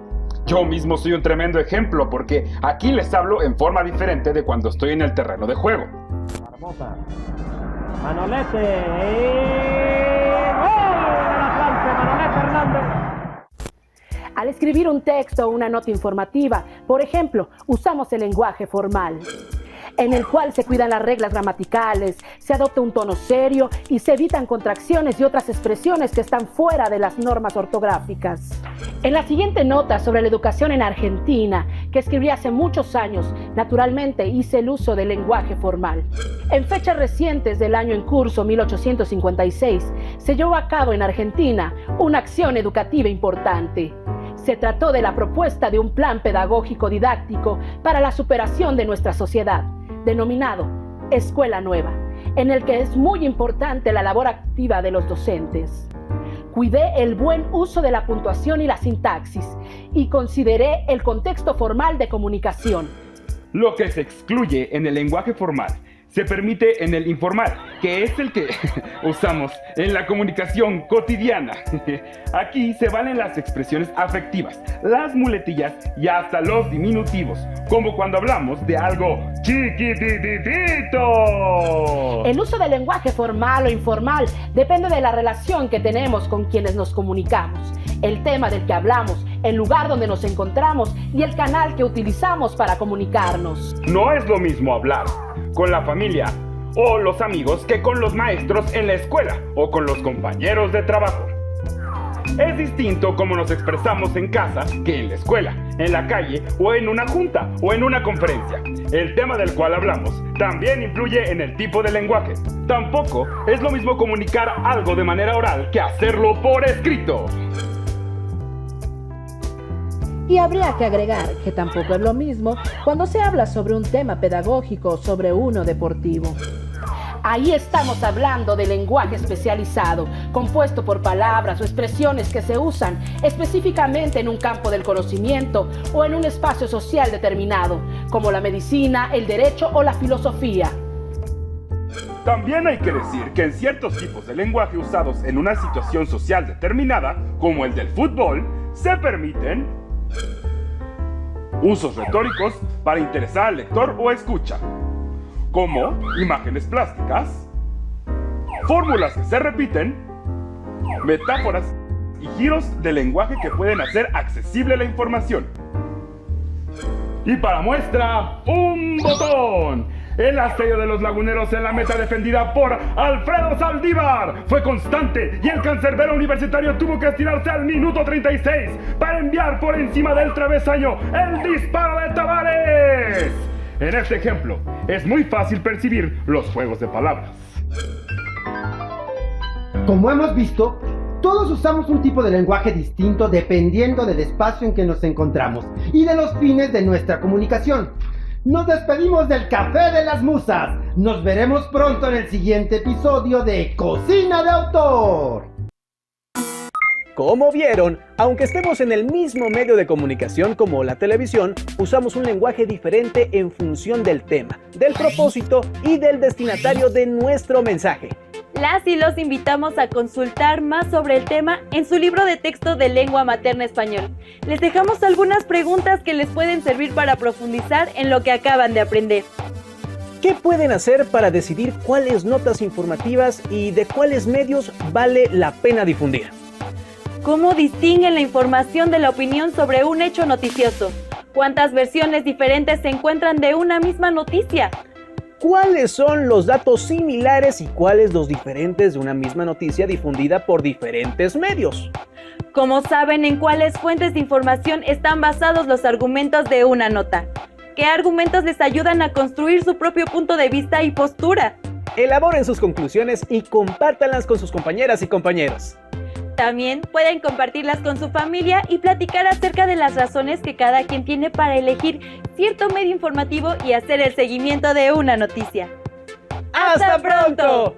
Yo mismo soy un tremendo ejemplo porque aquí les hablo en forma diferente de cuando estoy en el terreno de juego. Hermosa. Manolete. ¡Gol del Atlante! Manolete Hernández. Al escribir un texto o una nota informativa, por ejemplo, usamos el lenguaje formal, en el cual se cuidan las reglas gramaticales, se adopta un tono serio y se evitan contracciones y otras expresiones que están fuera de las normas ortográficas. En la siguiente nota sobre la educación en Argentina, que escribí hace muchos años, naturalmente hice el uso del lenguaje formal. En fechas recientes del año en curso, 1856, se llevó a cabo en Argentina una acción educativa importante. Se trató de la propuesta de un plan pedagógico didáctico para la superación de nuestra sociedad, denominado Escuela Nueva, en el que es muy importante la labor activa de los docentes. Cuidé el buen uso de la puntuación y la sintaxis y consideré el contexto formal de comunicación. Lo que se excluye en el lenguaje formal se permite en el informal, que es el que usamos en la comunicación cotidiana. Aquí se valen las expresiones afectivas, las muletillas y hasta los diminutivos, como cuando hablamos de algo chiquititito. El uso del lenguaje formal o informal depende de la relación que tenemos con quienes nos comunicamos, el tema del que hablamos, el lugar donde nos encontramos y el canal que utilizamos para comunicarnos. No es lo mismo hablar con la familia o los amigos que con los maestros en la escuela o con los compañeros de trabajo. Es distinto cómo nos expresamos en casa que en la escuela, en la calle o en una junta o en una conferencia. El tema del cual hablamos también influye en el tipo de lenguaje. Tampoco es lo mismo comunicar algo de manera oral que hacerlo por escrito. Y habría que agregar que tampoco es lo mismo cuando se habla sobre un tema pedagógico o sobre uno deportivo. Ahí estamos hablando de lenguaje especializado, compuesto por palabras o expresiones que se usan específicamente en un campo del conocimiento o en un espacio social determinado, como la medicina, el derecho o la filosofía. También hay que decir que en ciertos tipos de lenguaje usados en una situación social determinada, como el del fútbol, se permiten usos retóricos para interesar al lector o escucha, como imágenes plásticas, fórmulas que se repiten, metáforas y giros de lenguaje que pueden hacer accesible la información. Y para muestra, un botón. El asedio de los laguneros en la meta defendida por Alfredo Saldívar fue constante y el cancerbero universitario tuvo que estirarse al minuto 36 para enviar por encima del travesaño el disparo de Tavares. En este ejemplo, es muy fácil percibir los juegos de palabras. Como hemos visto, todos usamos un tipo de lenguaje distinto dependiendo del espacio en que nos encontramos y de los fines de nuestra comunicación. Nos despedimos del Café de las Musas. Nos veremos pronto en el siguiente episodio de Cocina de Autor. Como vieron, aunque estemos en el mismo medio de comunicación como la televisión, usamos un lenguaje diferente en función del tema, del propósito y del destinatario de nuestro mensaje. Las y los invitamos a consultar más sobre el tema en su libro de texto de lengua materna español. Les dejamos algunas preguntas que les pueden servir para profundizar en lo que acaban de aprender. ¿Qué pueden hacer para decidir cuáles notas informativas y de cuáles medios vale la pena difundir? ¿Cómo distinguen la información de la opinión sobre un hecho noticioso? ¿Cuántas versiones diferentes se encuentran de una misma noticia? ¿Cuáles son los datos similares y cuáles los diferentes de una misma noticia difundida por diferentes medios? ¿Cómo saben en cuáles fuentes de información están basados los argumentos de una nota? ¿Qué argumentos les ayudan a construir su propio punto de vista y postura? Elaboren sus conclusiones y compártanlas con sus compañeras y compañeros. También pueden compartirlas con su familia y platicar acerca de las razones que cada quien tiene para elegir cierto medio informativo y hacer el seguimiento de una noticia. ¡Hasta pronto!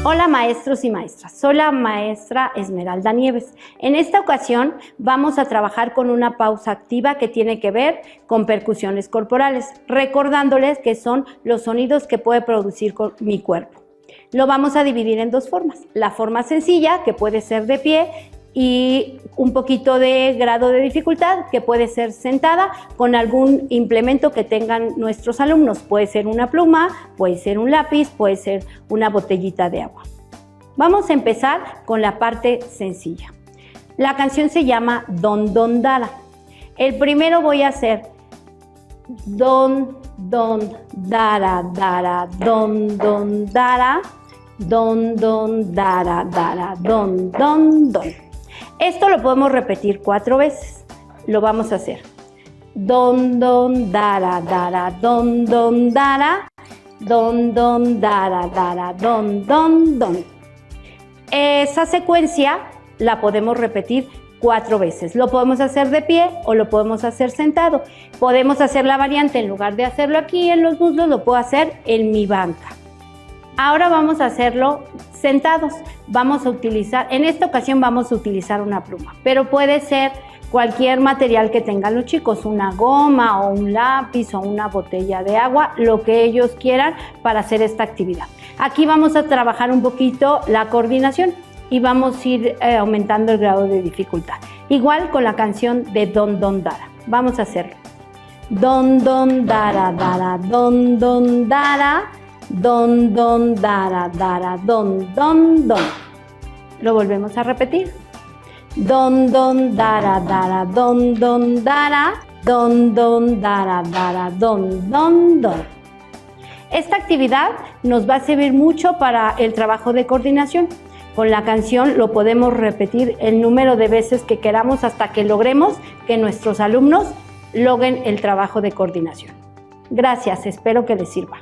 Hola maestros y maestras, soy la maestra Esmeralda Nieves. En esta ocasión vamos a trabajar con una pausa activa que tiene que ver con percusiones corporales, recordándoles que son los sonidos que puede producir mi cuerpo. Lo vamos a dividir en dos formas. La forma sencilla, que puede ser de pie, y un poquito de grado de dificultad, que puede ser sentada con algún implemento que tengan nuestros alumnos. Puede ser una pluma, puede ser un lápiz, puede ser una botellita de agua. Vamos a empezar con la parte sencilla. La canción se llama Don Don Dara. El primero voy a hacer Don Don Dara Dara, Don Don Dara, Don Don Dara Dara, Don Don Don. Esto lo podemos repetir 4 veces. Lo vamos a hacer. Don, don, dara, dara, don, don, dara, don, don, dara, dara, don, don, don. Esa secuencia la podemos repetir 4 veces. Lo podemos hacer de pie o lo podemos hacer sentado. Podemos hacer la variante, en lugar de hacerlo aquí en los muslos, lo puedo hacer en mi banca. Ahora vamos a hacerlo sentados. Vamos a utilizar, en esta ocasión vamos a utilizar una pluma, pero puede ser cualquier material que tengan los chicos, una goma o un lápiz o una botella de agua, lo que ellos quieran para hacer esta actividad. Aquí vamos a trabajar un poquito la coordinación y vamos a ir aumentando el grado de dificultad. Igual con la canción de Don Don Dara. Vamos a hacerlo. Don Don Dara Dara, Don Don Dara, Don, don, dara, dara, don, don, don. Lo volvemos a repetir. Don, don, dara, dara, don, don, dara, don, don, dara, dara, don, don, don. Esta actividad nos va a servir mucho para el trabajo de coordinación. Con la canción lo podemos repetir el número de veces que queramos hasta que logremos que nuestros alumnos logren el trabajo de coordinación. Gracias, espero que les sirva.